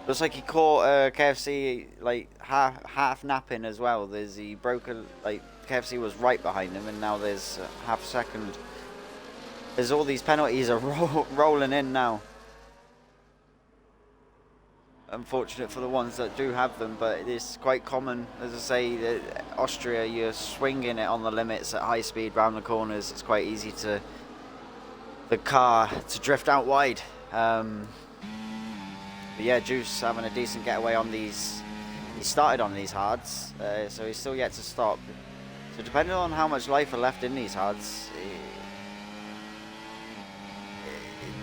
Looks like he caught KFC like half napping as well. He broke KFC was right behind him, and now there's half a second. There's all these penalties are rolling in now. Unfortunate for the ones that do have them, but it is quite common. As I say, Austria, you're swinging it on the limits at high speed round the corners. It's quite easy to the car to drift out wide. But yeah, Juice having a decent getaway on these. He started on these hards, so he's still yet to stop. So depending on how much life are left in these hards,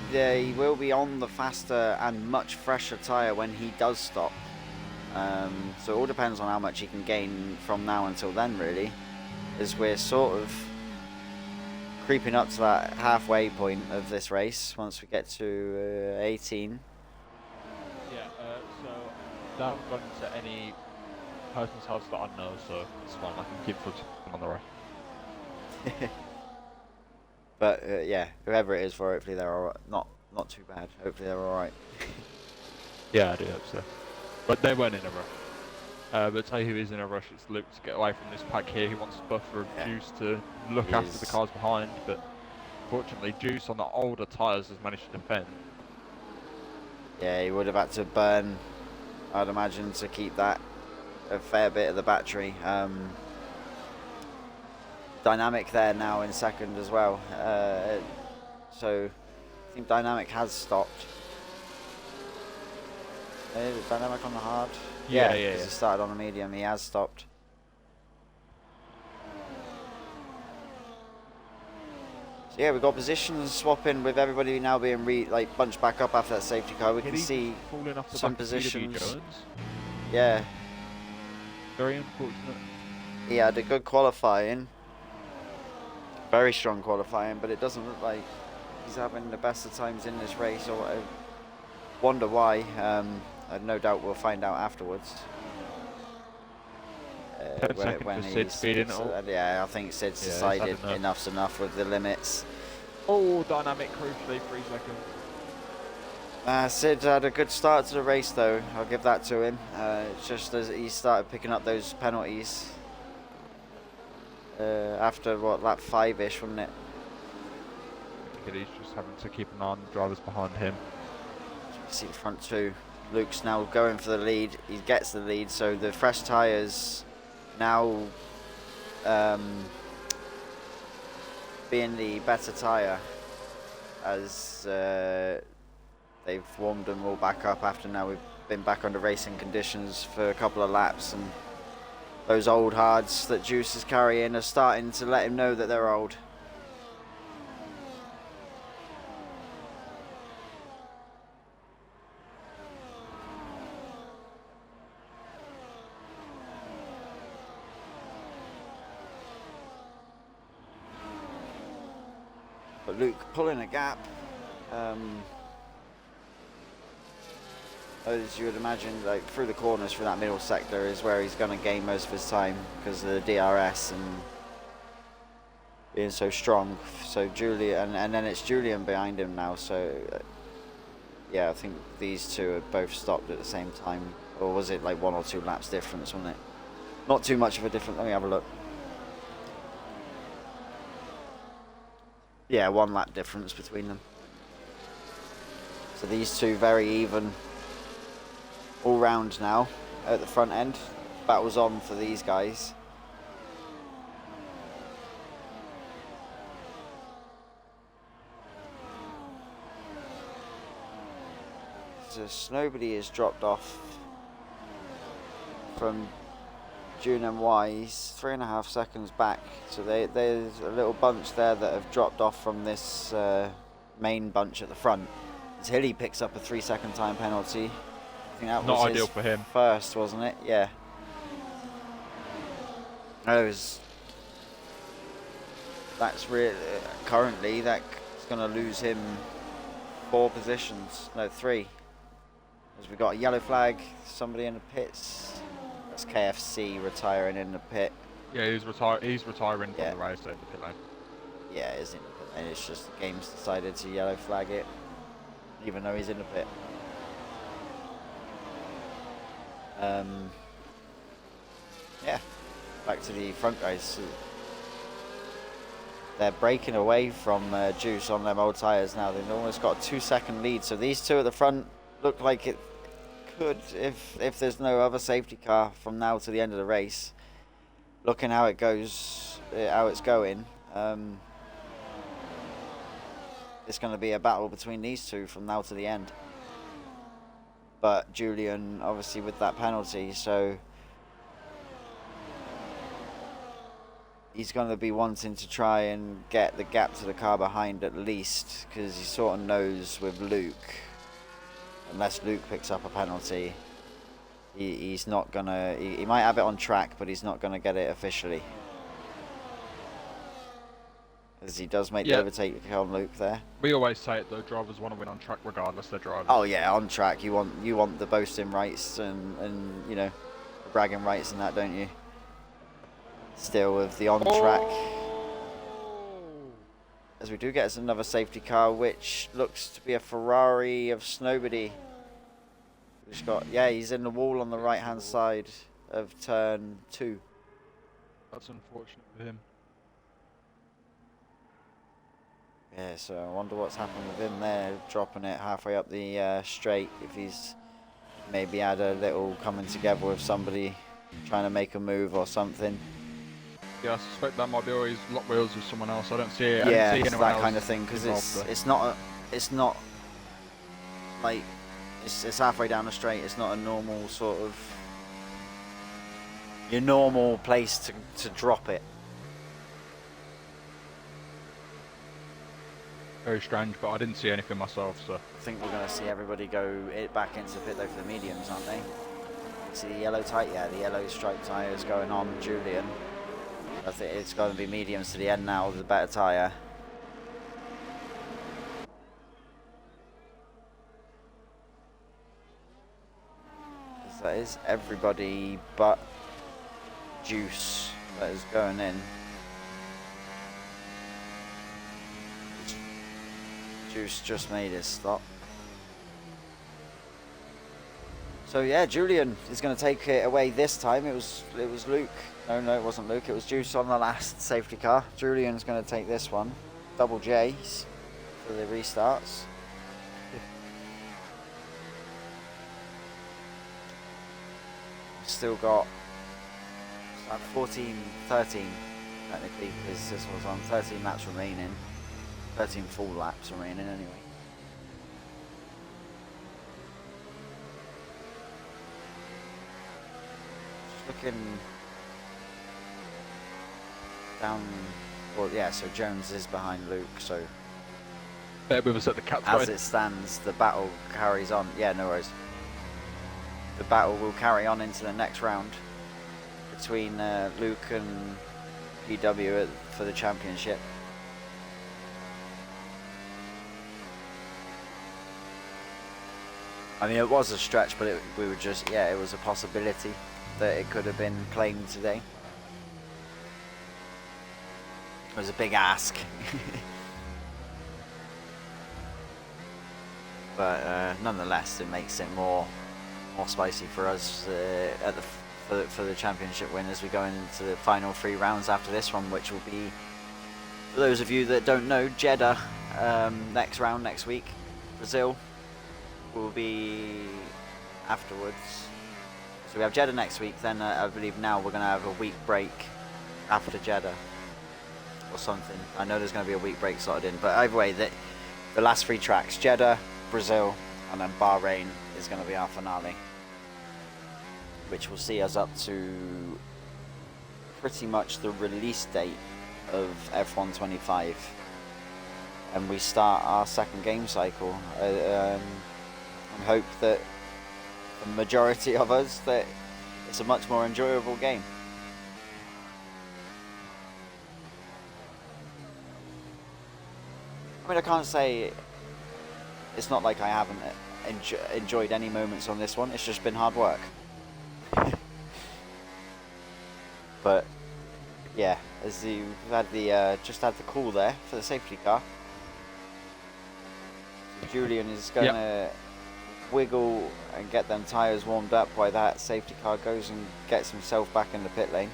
he will be on the faster and much fresher tyre when he does stop. So it all depends on how much he can gain from now until then, really, as we're sort of creeping up to that halfway point of this race once we get to 18. Yeah, so I haven't gone into any person's house that I know, so it's fine. I can keep focusing on the rest. But yeah, whoever it is for, hopefully they're all right. Not too bad. Hopefully they're all right. Yeah, I do hope so. But they weren't in a rush. But tell you who is in a rush, it's Luke to get away from this pack here. He wants Buffer and Juice to look after the cars behind, but fortunately Juice on the older tyres has managed to defend. Yeah, he would have had to burn, I'd imagine, to keep that a fair bit of the battery. Dynamic there now in second as well. So I think Dynamic has stopped. Dynamic on the hard? Yeah. He started on the medium, he has stopped. So yeah, we've got positions swapping with everybody now being bunched back up after that safety car. We can see some positions. Yeah. Very unfortunate. He had a good qualifying. Very strong qualifying, but it doesn't look like he's having the best of times in this race, or I wonder why. I've no doubt we'll find out afterwards. When he's speeding yeah, I think Sid's decided enough's enough with the limits. Oh, Dynamic crucially, 3 seconds. Sid had a good start to the race though, I'll give that to him. Just as he started picking up those penalties. After what, lap 5-ish, wasn't it? I think he's just having to keep an eye on the drivers behind him. See the front two. Luke's now going for the lead. He gets the lead, so the fresh tyres now being the better tyre as they've warmed them all back up after now we've been back under racing conditions for a couple of laps, and those old hards that Juice is carrying are starting to let him know that they're old. But Luke pulling a gap. As you would imagine, like through the corners from that middle sector is where he's going to gain most of his time because of the DRS and being so strong. So Julian, and then it's Julian behind him now. So yeah, I think these two have both stopped at the same time, or was it like 1 or 2 laps difference, wasn't it? Not too much of a difference. Let me have a look. Yeah, 1 lap difference between them. So these two very even all round now. at the front end. Battle's on for these guys. So nobody has dropped off from June and Wise, 3.5 seconds back. So there's a little bunch there that have dropped off from this main bunch at the front. As Hilly picks up a 3-second time penalty. I think that was Not ideal his for him. first, wasn't it? Yeah. That's really currently that's going to lose him 4 positions. No, 3. As we got a yellow flag, somebody in the pits. That's KFC retiring in the pit. Yeah, he's retiring from Yeah. the race over the pit lane. Yeah, it is in the pit lane. It's just the game's decided to yellow flag it, even though he's in the pit. Yeah, back to the front guys. They're breaking away from Juice on them old tyres now. They've almost got a 2-second lead. So these two at the front look like it could, if there's no other safety car from now to the end of the race. Looking how it goes, how it's going, it's going to be a battle between these two from now to the end. But Julian, obviously, with that penalty, so he's going to be wanting to try and get the gap to the car behind at least, because he sort of knows with Luke, unless Luke picks up a penalty, he's not going to... He might have it on track, but he's not going to get it officially. As he does make the overtake on Luke there. We always say it though, drivers want to win on track regardless they're drivers. Oh yeah, on track you want the boasting rights and you know, the bragging rights and that, don't you? Still with the on track. As we do get us another safety car, which looks to be a Ferrari of Snowbody. Which got, yeah, he's in the wall on the right hand side of turn 2. That's unfortunate for him. Yeah, so I wonder what's happened with him there, dropping it halfway up the straight. If he's maybe had a little coming together with somebody trying to make a move or something. Yeah, I suspect that might be always lock wheels with someone else. I don't see it. Yeah, I don't see it's anyone that else kind of thing, because it's not like it's halfway down the straight. It's not a normal sort of your normal place to drop it. Very strange, but I didn't see anything myself, so. I think we're going to see everybody go back into the pit though for the mediums, aren't they? See the yellow tyre? Yeah, the yellow stripe tyre is going on Julian. I think it's going to be mediums to the end now with the better tyre. That is everybody but Juice that is going in. Juice just made his stop. So yeah, Julian is going to take it away this time. It was Luke. No, it wasn't Luke. It was Juice on the last safety car. Julian's going to take this one. Double J's for the restarts. Still got like 14, 13 technically, because this was on 13 laps remaining. 13 full laps remaining anyway. Just looking down, well yeah, so Jones is behind Luke, so Bear with us at the cat's as going. it stands, the battle carries on. Yeah, no worries. The battle will carry on into the next round between Luke and PW for the championship. I mean, it was a stretch, but it was a possibility that it could have been claimed today. It was a big ask. But nonetheless, it makes it more spicy for us for the championship win as we go into the final 3 rounds after this one, which will be, for those of you that don't know, Jeddah next round next week. Brazil will be afterwards. So we have Jeddah next week, then I believe now we're going to have a week break after Jeddah. Or something. I know there's going to be a week break slotted in, but either way, the last 3 tracks, Jeddah, Brazil, and then Bahrain is going to be our finale, which will see us up to pretty much the release date of F1 25, and we start our second game cycle. I hope that the majority of us that it's a much more enjoyable game. I mean, I can't say it's not like I haven't enjoyed any moments on this one. It's just been hard work. But yeah, as we've had the just had the call there for the safety car. So Julian is going to wiggle and get them tyres warmed up while that safety car goes and gets himself back in the pit lane.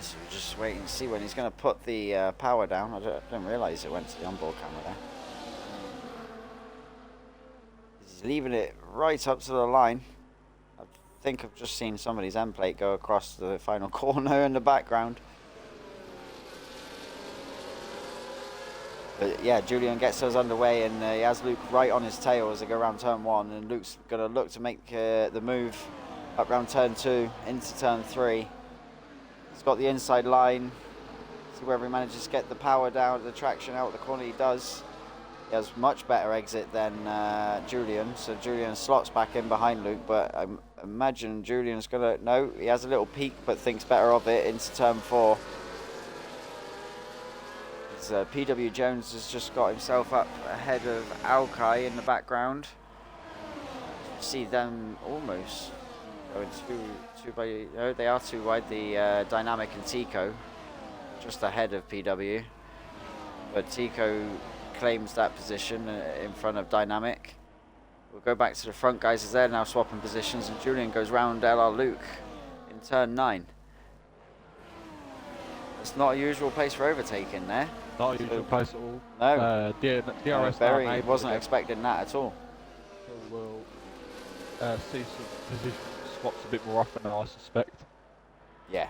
So we're just waiting to see when he's going to put the power down. I didn't realise it went to the onboard camera there. He's leaving it right up to the line. I think I've just seen somebody's end plate go across the final corner in the background. But yeah, Julian gets us underway, and he has Luke right on his tail as they go around turn 1, and Luke's going to look to make the move up round turn 2 into turn 3. He's got the inside line. See whether he manages to get the power down, the traction out of the corner. He does. He has much better exit than Julian, so Julian slots back in behind Luke, but I imagine Julian's going to... No, he has a little peak, but thinks better of it into turn 4. PW Jones has just got himself up ahead of Alkai in the background. See them almost going two by... No, they are too wide. The Dynamic and Tico just ahead of PW. But Tico claims that position in front of Dynamic. We'll go back to the front guys as they're now swapping positions, and Julian goes round LR Luke in turn 9. It's not a usual place for overtaking there. Not a usual place at all. No. DRS Barry wasn't expecting that at all. So we'll see some position swaps a bit more often than I suspect. Yeah.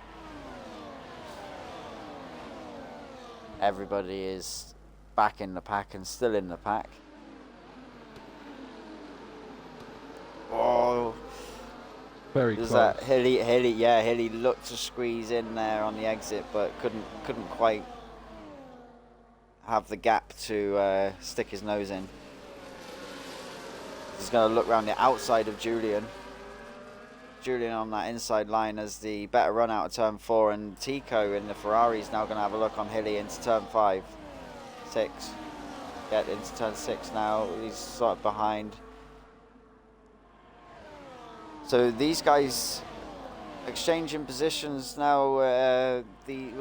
Everybody is back in the pack and still in the pack. Oh. Very There's close. that Hilly looked to squeeze in there on the exit, but couldn't quite have the gap to stick his nose in. He's going to look around the outside of Julian. Julian on that inside line as the better run out of turn 4, and Tico in the Ferrari is now going to have a look on Hilly into turn 5, 6. Get into turn 6 now. He's sort of behind. So these guys exchanging positions now as we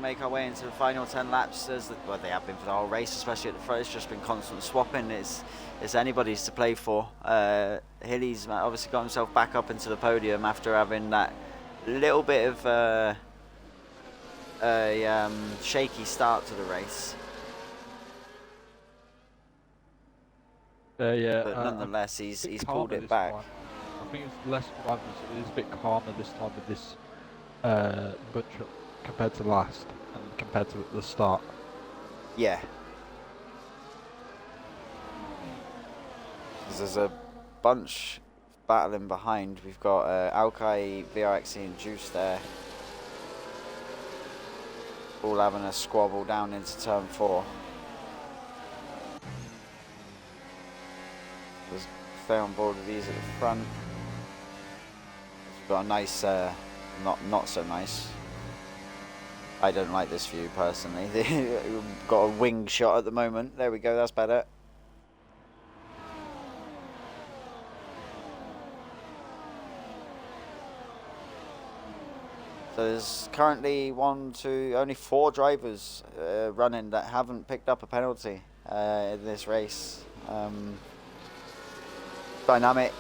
make our way into the final 10 laps. Well, they have been for the whole race, especially at the front. It's just been constant swapping. It's anybody's to play for. Hilly's obviously got himself back up into the podium after having that little bit of a shaky start to the race. Yeah, but nonetheless, he's pulled it back. Time. I think it's less drivers. It is a bit calmer this time with this bunch compared to last and compared to the start. Yeah. There's a bunch battling behind. We've got Alkai, VRXE and Juice there. All having a squabble down into turn 4. Let's stay on board with these at the front. We've got a nice, not so nice. I don't like this view personally. We've got a wing shot at the moment. There we go, that's better. So there's currently only 4 drivers running that haven't picked up a penalty in this race. Dynamic,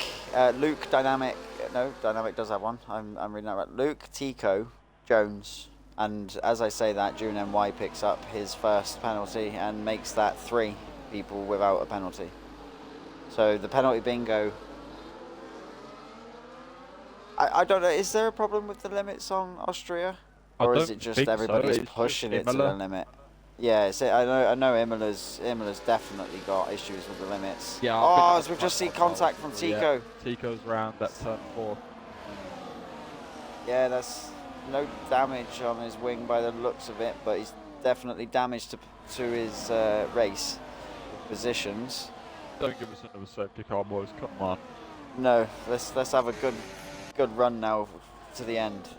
Luke, Dynamic, no, Dynamic does have one. I'm reading that right. Luke, Tico, Jones, and as I say that, June NY picks up his first penalty and makes that 3 people without a penalty. So the penalty bingo. I don't know, is there a problem with the limits on Austria? Or is it just everybody's pushing it to the limit? Yeah, I know Imola's definitely got issues with the limits. Yeah. Oh, as we've just seen contact from Tico. Yeah. Tico's round at turn 4. Yeah, that's no damage on his wing by the looks of it, but he's definitely damaged to his race positions. Don't give us another safety car, boys. Come on. No, let's have a good run now to the end.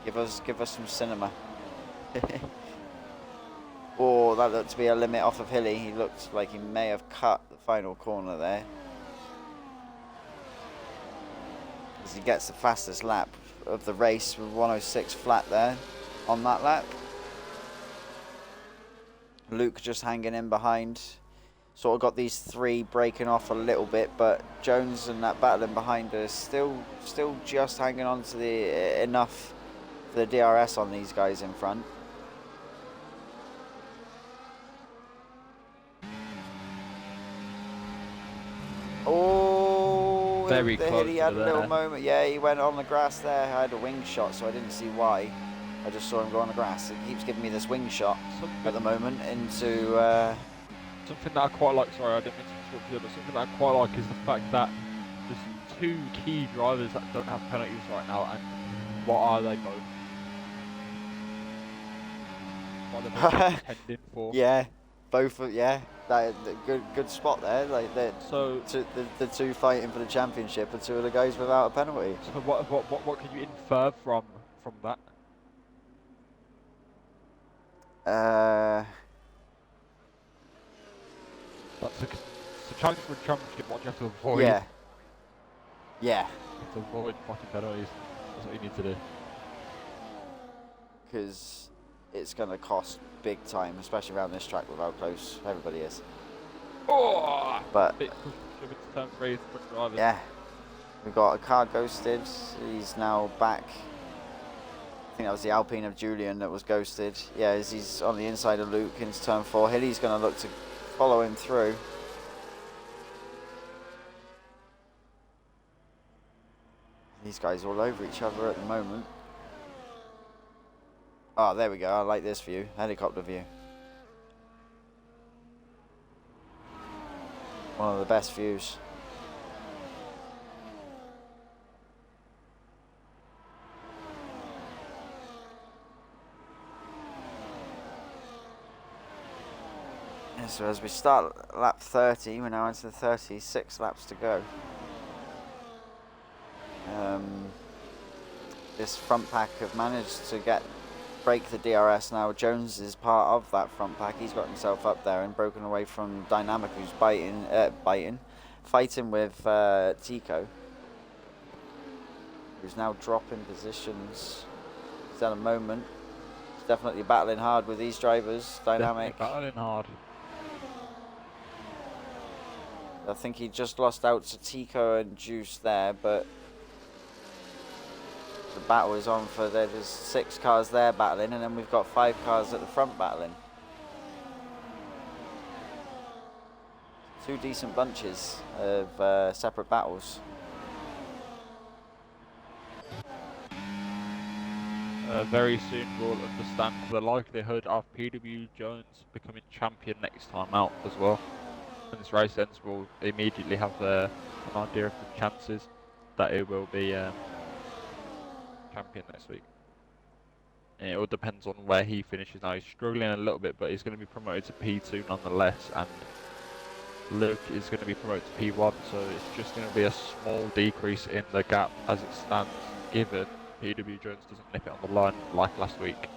Give us some cinema. Oh, that looked to be a limit off of Hilly. He looked like he may have cut the final corner there. As he gets the fastest lap of the race with 106 flat there on that lap. Luke just hanging in behind. Sort of got these 3 breaking off a little bit, but Jones and that battling behind us still just hanging on to the enough for the DRS on these guys in front. Oh, very close. He had a little moment. Yeah, he went on the grass there. I had a wing shot, so I didn't see why. I just saw him go on the grass. It keeps giving me this wing shot at the moment into. Something that I quite like. Sorry, I didn't mean to interrupt you, but something that I quite like is the fact that there's 2 key drivers that don't have penalties right now, and what are they both? What are they both contending for? Yeah, both. Yeah, that good spot there. Like so the 2 fighting for the championship are 2 of the guys without a penalty. So what can you infer from that? That's a challenge for a championship. What do you have to avoid? Yeah. You have to avoid fucking penalties. That's what you need to do. Because it's going to cost big time, especially around this track with how close everybody is. Oh! But bit push into turn 3 for drivers. Yeah, we've got a car ghosted. He's now back. I think that was the Alpine of Julian that was ghosted. Yeah, as he's on the inside of Luke into turn 4. Hilly's going to look to follow him through. These guys all over each other at the moment. Oh, there we go. I like this view. Helicopter view. One of the best views. Yeah, so as we start lap 30, we're now into the 36 laps to go. This front pack have managed to break the DRS now. Jones is part of that front pack. He's got himself up there and broken away from Dynamic, who's fighting with Tico, who's now dropping positions. He's at a moment. He's definitely battling hard with these drivers. Dynamic. Definitely battling hard. I think he just lost out to Tico and Juice there, but the battle is on for there's 6 cars there battling, and then we've got 5 cars at the front battling. 2 decent bunches of separate battles. Very soon we'll understand the likelihood of PW Jones becoming champion next time out as well. When this race ends, we'll immediately have an idea of the chances that it will be champion next week. And it all depends on where he finishes now. He's struggling a little bit, but he's going to be promoted to P2 nonetheless, and Luke is going to be promoted to P1, so it's just going to be a small decrease in the gap as it stands, given PW Jones doesn't nip it on the line like last week.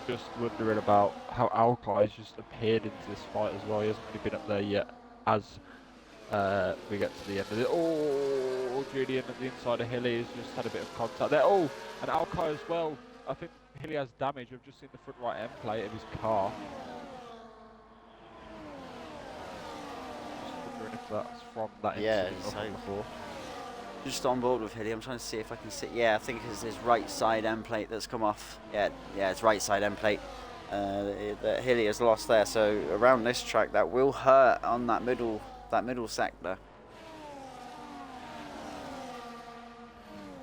just wondering about how Alkai's just appeared into this fight as well. He hasn't really been up there yet as we get to the end of it. Oh, Julian at the inside of Hilly has just had a bit of contact there. Oh, and Alkai as well. I think Hilly has damage. I've just seen the front right end plate of his car. Just wondering if that's from that incident or from before. Just on board with Hilly. I'm trying to see if I can see. Yeah, I think it's his right side end plate that's come off. Yeah, it's right side end plate that Hilly has lost there. So around this track, that will hurt on that middle sector.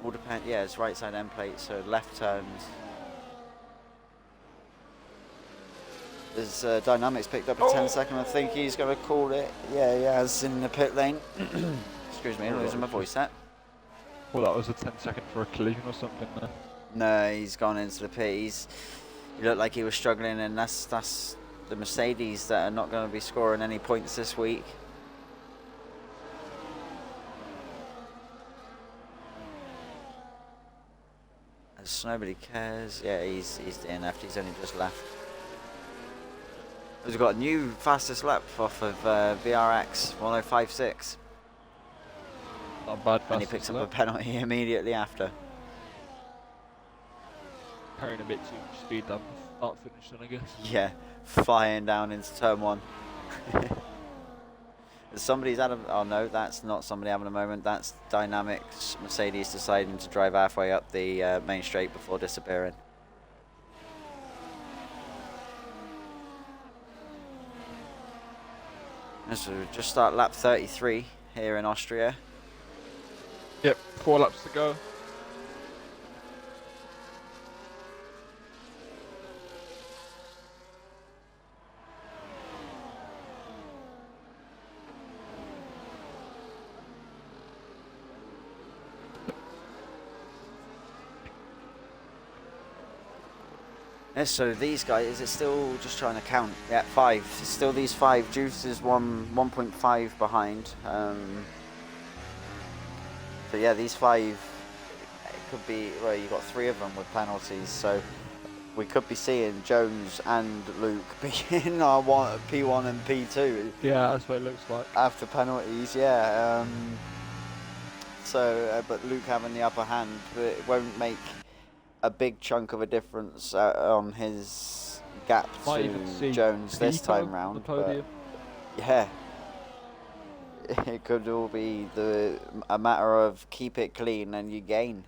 All depend. Yeah, it's right side end plate. So left turns. His dynamics picked up a 10-second. I think he's going to call it. Yeah, he has in the pit lane. Excuse me, I'm losing my voice there. Well, that was a 10-second for a collision or something there. No, he's gone into the pit. He looked like he was struggling, and that's the Mercedes that are not going to be scoring any points this week. As nobody cares. Yeah, he's DNF'd. He's only just left. He's got a new fastest lap off of VRX 1056. Not bad. And he picks up a penalty immediately after. Carrying a bit too much speed down the start finish then, I guess. Yeah, flying down into turn 1. Somebody's had a... Oh no, that's not somebody having a moment. That's Dynamics Mercedes deciding to drive halfway up the main straight before disappearing. So just start lap 33 here in Austria. Yep, 4 laps to go. Yeah, so these guys, is it still just trying to count? Yeah, 5. Still these 5. Juice is 1.5 behind. So yeah, these 5, it could be, well, you got 3 of them with penalties, so we could be seeing Jones and Luke being our P1 and P2. Yeah, that's what it looks like. After penalties, yeah. But Luke having the upper hand, but it won't make a big chunk of a difference on his gap to Jones this time round. But yeah, it could all be a matter of keep it clean and you gain.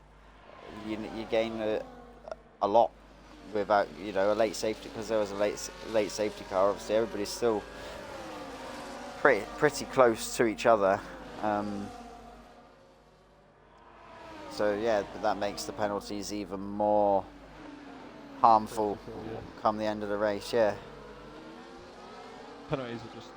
You gain a lot without a late safety, because there was a late safety car. Obviously, everybody's still pretty close to each other. So yeah, that makes the penalties even more harmful come the end of the race. Yeah. Penalties are just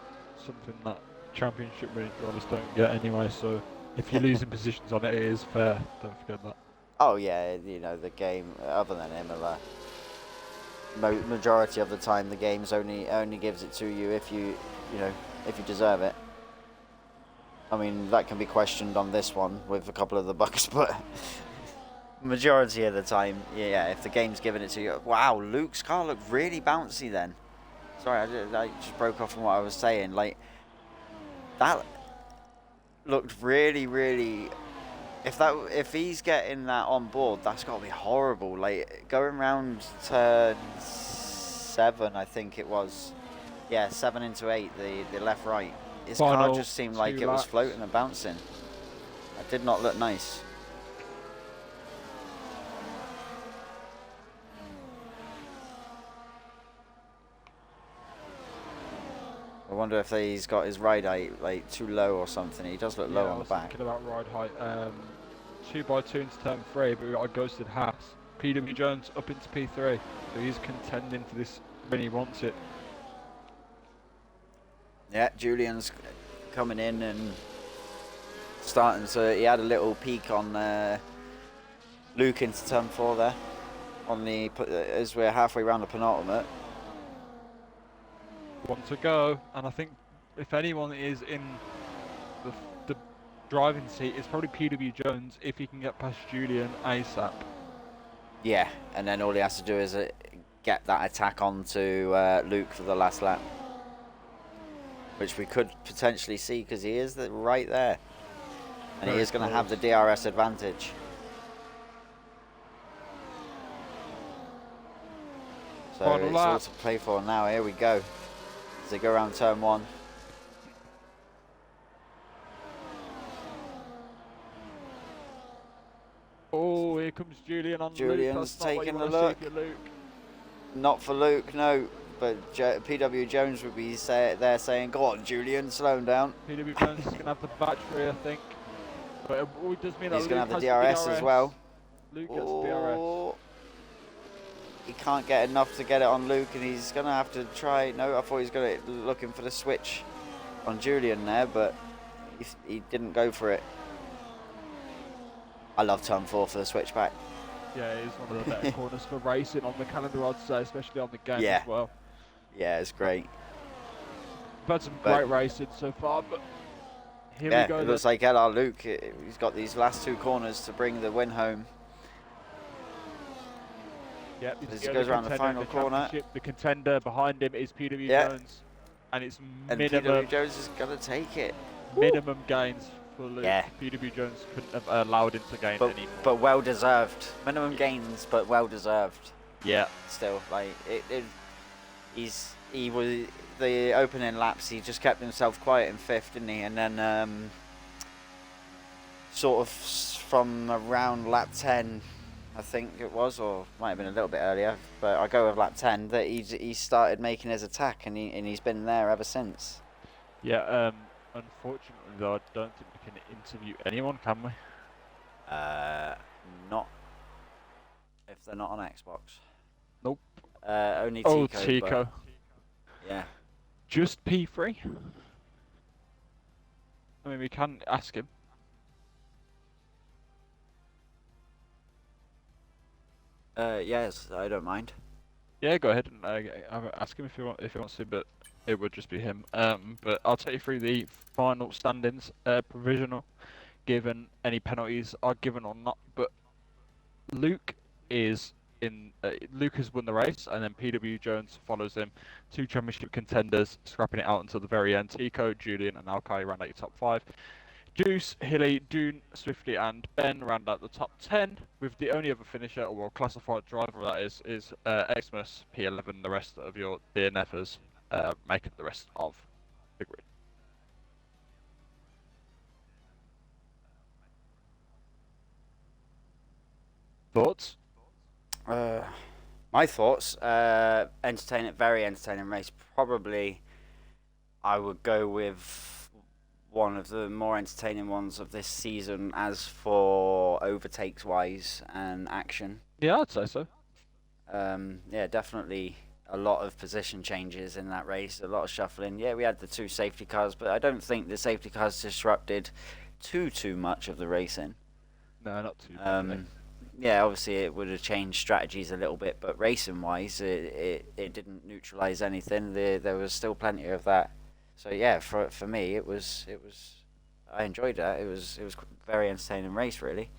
something that championship winning drivers don't get anyway. So if you're losing positions on it, it is fair. Don't forget that. Oh yeah, the game, other than Imola, majority of the time the game's only gives it to you if you deserve it. I mean, that can be questioned on this one with a couple of the bugs, but majority of the time, yeah, if the game's giving it to you. Wow, Luke's car looked really bouncy then. Sorry, I just broke off from what I was saying. Like, that looked really, really... If he's getting that on board, that's got to be horrible. Like, going round turn 7, I think it was. Yeah, 7 into 8, the left-right. His car just seemed like it was floating and bouncing. That did not look nice. I wonder if he's got his ride height like too low or something. He does look low on the back. I was thinking about ride height. 2x2 into turn 3, but we got a ghosted Haas. PW Jones up into P3, so he's contending for this when he wants it. Yeah, Julian's coming in and starting, so he had a little peek on Luke into turn 4 there, as we're halfway around the penultimate. Want to go, and I think if anyone is in the driving seat, it's probably PW Jones if he can get past Julian ASAP. Yeah, and then all he has to do is get that attack onto Luke for the last lap, which we could potentially see because he is right there, and he is going to have the DRS advantage. So Final it's lap. all to play for now. Here we go. As they go around turn 1. Oh, here comes Julian on Julian's Luke. That's taking not what a you look. want to see for Luke. Not for Luke, no. But PW Jones would be there saying, "Go on, Julian, slow him down." PW Jones is going to have the battery, I think. But it does mean He's that going Luke to have has the DRS as well. Luke gets the DRS. He can't get enough to get it on Luke, and he's going to have to try. No, I thought he was going to looking for the switch on Julian there, but he didn't go for it. I love turn 4 for the switchback. Yeah, it is one of the better corners for racing on the calendar, I'd say, especially on the game Yeah. as well. Yeah, it's great. We've had some great racing so far, but here we go. It looks like LR Luke, he's got these last 2 corners to bring the win home. Yep, as he goes around the final corner. The contender behind him is PW Jones, and it's minimum. PW Jones is going to take it. Minimum gains for Luke. Yeah. PW Jones couldn't have allowed him to gain any more. But well deserved. Minimum gains, but well deserved. Yeah. Still, like he was the opening laps. He just kept himself quiet in 5th, didn't he? And then sort of from around lap 10. I think it was, or might have been a little bit earlier, but I go with lap 10, that he started making his attack, and he's been there ever since. Yeah, unfortunately though, I don't think we can interview anyone, can we? Not if they're not on Xbox. Nope. Only Tico. Oh, Tico. Yeah. Just P3? I mean, we can ask him. Yes, I don't mind. Yeah, go ahead and ask him if he wants to, but it would just be him. But I'll take you through the final standings, provisional, given any penalties are given or not. But Luke is in. Luke has won the race, and then PW Jones follows him. 2 championship contenders, scrapping it out until the very end. Tico, Julian, and Alkai round out your top 5. Juice, Hilly, Dune, Swiftly, and Ben round out the top 10, with the only other finisher, or well, classified driver that is Xmas, P11. The rest of your DNFers making the rest of the grid. Thoughts? My thoughts, very entertaining race. Probably, I would go with one of the more entertaining ones of this season as for overtakes wise and action. Yeah, I'd say so. Yeah, definitely a lot of position changes in that race, a lot of shuffling. Yeah, we had the 2 safety cars, but I don't think the safety cars disrupted too much of the racing. No, not too badly. Yeah, obviously it would have changed strategies a little bit, but racing wise, it didn't neutralize anything. There was still plenty of that. So yeah, for me, it was I enjoyed that. It was a very entertaining race, really.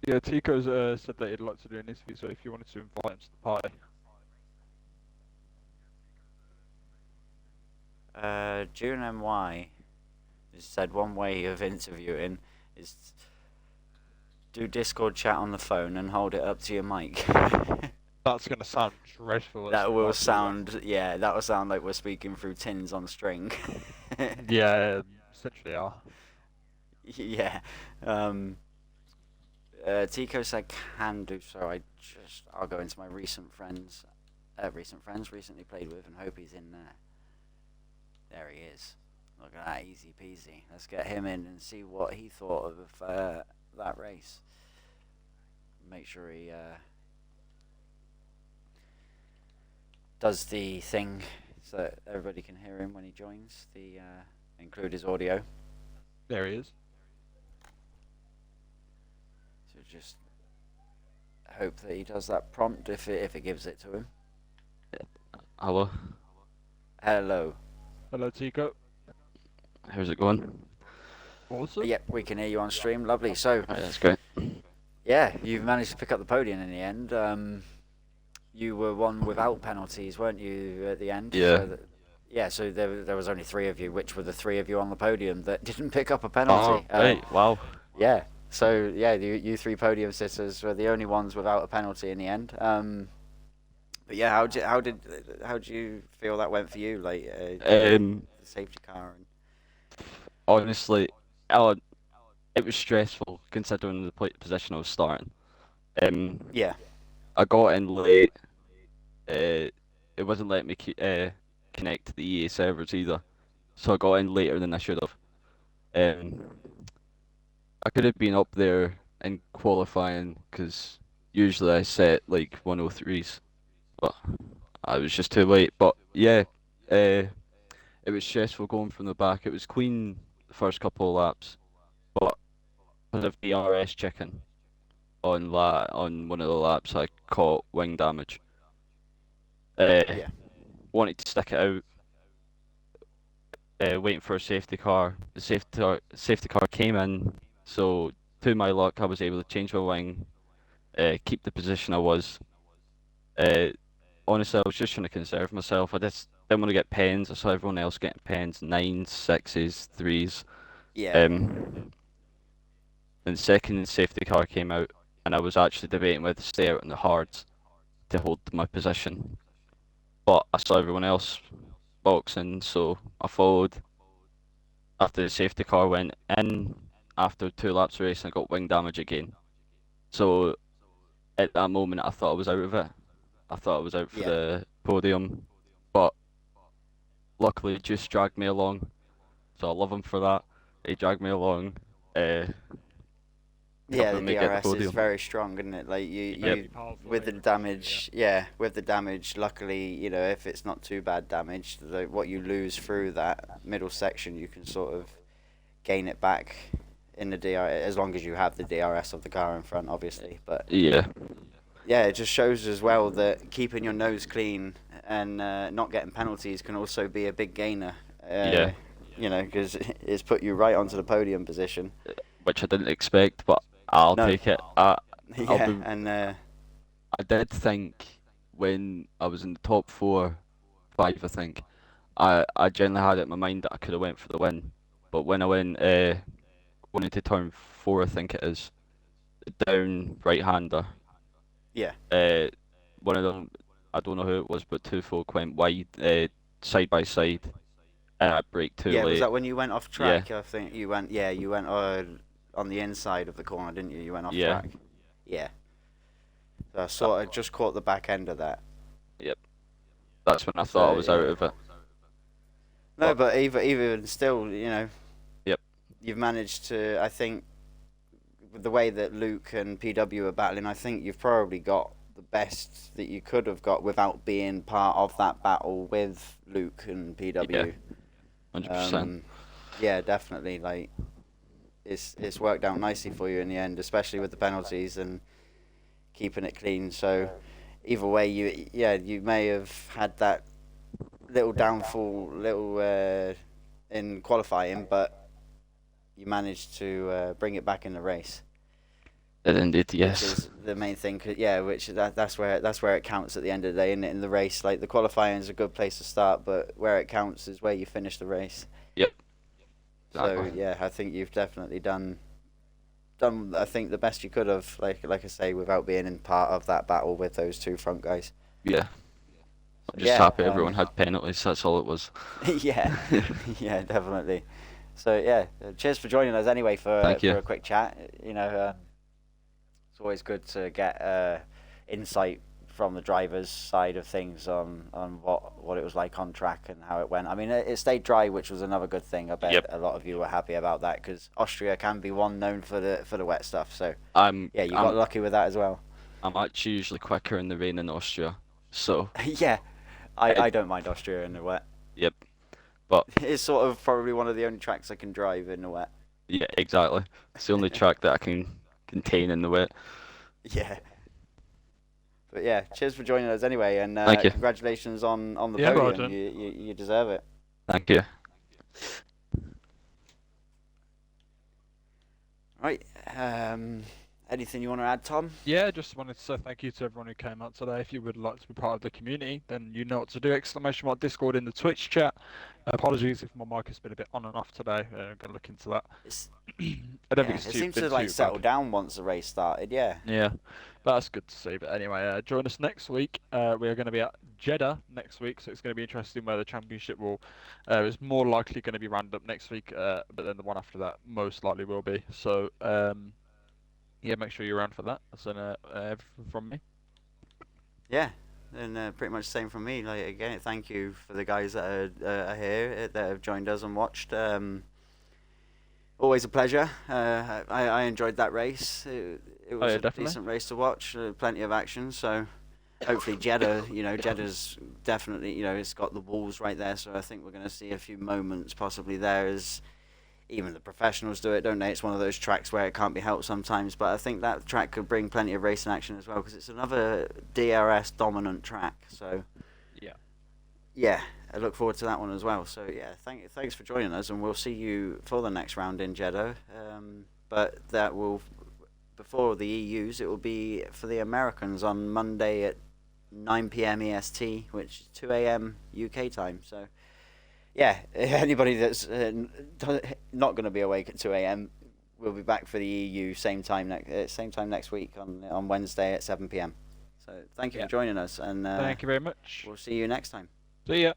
Yeah, Tico's said that he'd like to do an interview, so if you wanted to invite him to the party. June NY has said one way of interviewing is do Discord chat on the phone and hold it up to your mic. That's going to sound dreadful. That will sound like we're speaking through tins on string. Yeah, essentially are. Yeah. Tico said can do, so I'll go into my recent friends recently played with and hope he's in there. There he is. Look at that, easy peasy. Let's get him in and see what he thought of that race. Make sure he does the thing so that everybody can hear him when he joins. Include his audio. There he is. So just hope that he does that prompt if it gives it to him. Hello. Hello. Hello, Tico. How's it going? Awesome. Yep, we can hear you on stream. Lovely. So Right, that's great. yeah, you've managed to pick up the podium in the end. you were one without penalties, weren't you, at the end? Yeah. Yeah, so there was only three of you, which were the three of you on the podium that didn't pick up a Oh, penalty. right. Wow. Yeah, so yeah, you three podium sitters were the only ones without a penalty in the end. But yeah, how did you feel that went for you, like Um, the safety car? honestly, it was stressful considering the position I was starting. Yeah, I got in late. It wasn't letting me connect to the EA servers either, so I got in later than I should have. Um, I could have been up there in qualifying because usually I set like 103s, but I was just too late. But yeah, uh, it was stressful going from the back. It was clean the first couple of laps, but because of DRS checking on one of the laps, I caught wing damage. yeah, Wanted to stick it out, waiting for a safety car. The safety car came in, so to my luck, I was able to change my wing, keep the position I was. Uh, honestly, I was just trying to conserve myself. I just didn't want to get pens. I saw everyone else getting pens, nines, sixes, threes. yeah, Um, and second safety car came out, and I was actually debating whether to stay out in the hards to hold my position. But I saw everyone else boxing, so I followed. After the safety car went in, after 2 laps of racing, I got wing damage again. So at that moment, I thought I was out of it. I thought I was out for yeah. the podium, but luckily, Juice dragged me along, so I love him for that. He dragged me along, uh, Yeah, the helping me get the DRS is podium. very strong, isn't it? Like Yep. you with the damage, yeah, with the damage. Luckily, if it's not too bad damage, what you lose through that middle section, you can sort of gain it back in the DRS as long as you have the DRS of the car in front, obviously. But Yeah, yeah, it just shows as well that keeping your nose clean and not getting penalties can also be a big gainer. yeah, Because it's put you right onto the podium position. which I didn't expect, but I'll No, take it. I'll yeah, be. and I did think when I was in the top four, five, I think. I generally had it in my mind that I could have went for the win, but when I went into turn four, I think it is, down right-hander. yeah. Uh, one of them, I don't know who it was, but two folk went wide, side by side, and I braked too Yeah, was late. that when you went off Yeah, track? I think you went on the inside of the corner, didn't you? You went off yeah, track. Yeah. So I sort of just caught the back end of that. yep. That's when I thought I So was out yeah. of it. No, But but even still, yep, you've managed to. I think with the way that Luke and PW are battling, I think you've probably got the best that you could have got without being part of that battle with Luke and PW. yeah, 100%. Yeah, definitely. Like it's worked out nicely for you in the end, especially with the penalties and keeping it clean. So either way, you may have had that little downfall, in qualifying, but you managed to bring it back in the race, It indeed, which yes. is the main thing. Which that's where it counts at the end of the day, isn't it? In the race, like the qualifying is a good place to start, but where it counts is where you finish the race. Yep, So exactly. yeah, I think you've definitely done I think the best you could have, like I say, without being in part of that battle with those two front guys. Yeah, So I'm just yeah, happy everyone had penalties. That's all it was. yeah, yeah, definitely. So yeah, cheers for joining us anyway Thank for you. a quick chat. It's always good to get insight from the driver's side of things on what it was like on track and how it went. I mean, it stayed dry, which was another good thing. I bet Yep. a lot of you were happy about that because Austria can be one known for the wet stuff. So I'm yeah, you got I'm lucky with that as well. I'm actually usually quicker in the rain in Austria, so Yeah, it, I don't mind Austria in the wet. yep. But It's sort of probably one of the only tracks I can drive in the wet. yeah, exactly. It's the only track that I can contain in the wet. Yeah. But yeah, cheers for joining us anyway, and Thank you. congratulations on the Yeah, well podium. done. You deserve it. Thank you. Right. Anything you want to add, Tom? Yeah, just wanted to say thank you to everyone who came out today. If you would like to be part of the community, then you know what to do. Exclamation mark Discord in the Twitch chat. Apologies if my mic has been a bit on and off today. I'm gonna look into that. I don't think It it's seems been to like too settle bad. down once the race started. Yeah. Yeah, that's good to see. But anyway, join us next week. We are going to be at Jeddah next week, so it's going to be interesting where the championship will. It's more likely going to be rounded up next week, but then the one after that most likely will be. So yeah, make sure you're around for that. That's everything from me. Yeah, and pretty much the same from me. Like again, thank you for the guys that are here that have joined us and watched. Always a pleasure. I enjoyed that race. It was yeah, a definitely. decent race to watch. Plenty of action. So hopefully Jeddah, Jeddah's definitely, it's got the walls right there. So I think we're going to see a few moments possibly there as even the professionals do it, don't they? It's one of those tracks where it can't be helped sometimes. But I think that track could bring plenty of racing action as well because it's another DRS dominant track. So yeah, I look forward to that one as well. So yeah, thanks for joining us, and we'll see you for the next round in Jeddah. But that will, before the EUs, it will be for the Americans on Monday at 9 p.m. EST, which is 2 a.m. UK time. So yeah, anybody that's not going to be awake at 2 a.m. we'll be back for the EU same time next week on Wednesday at 7 p.m. So thank you for joining us, and thank you very much. we'll see you next time. See ya.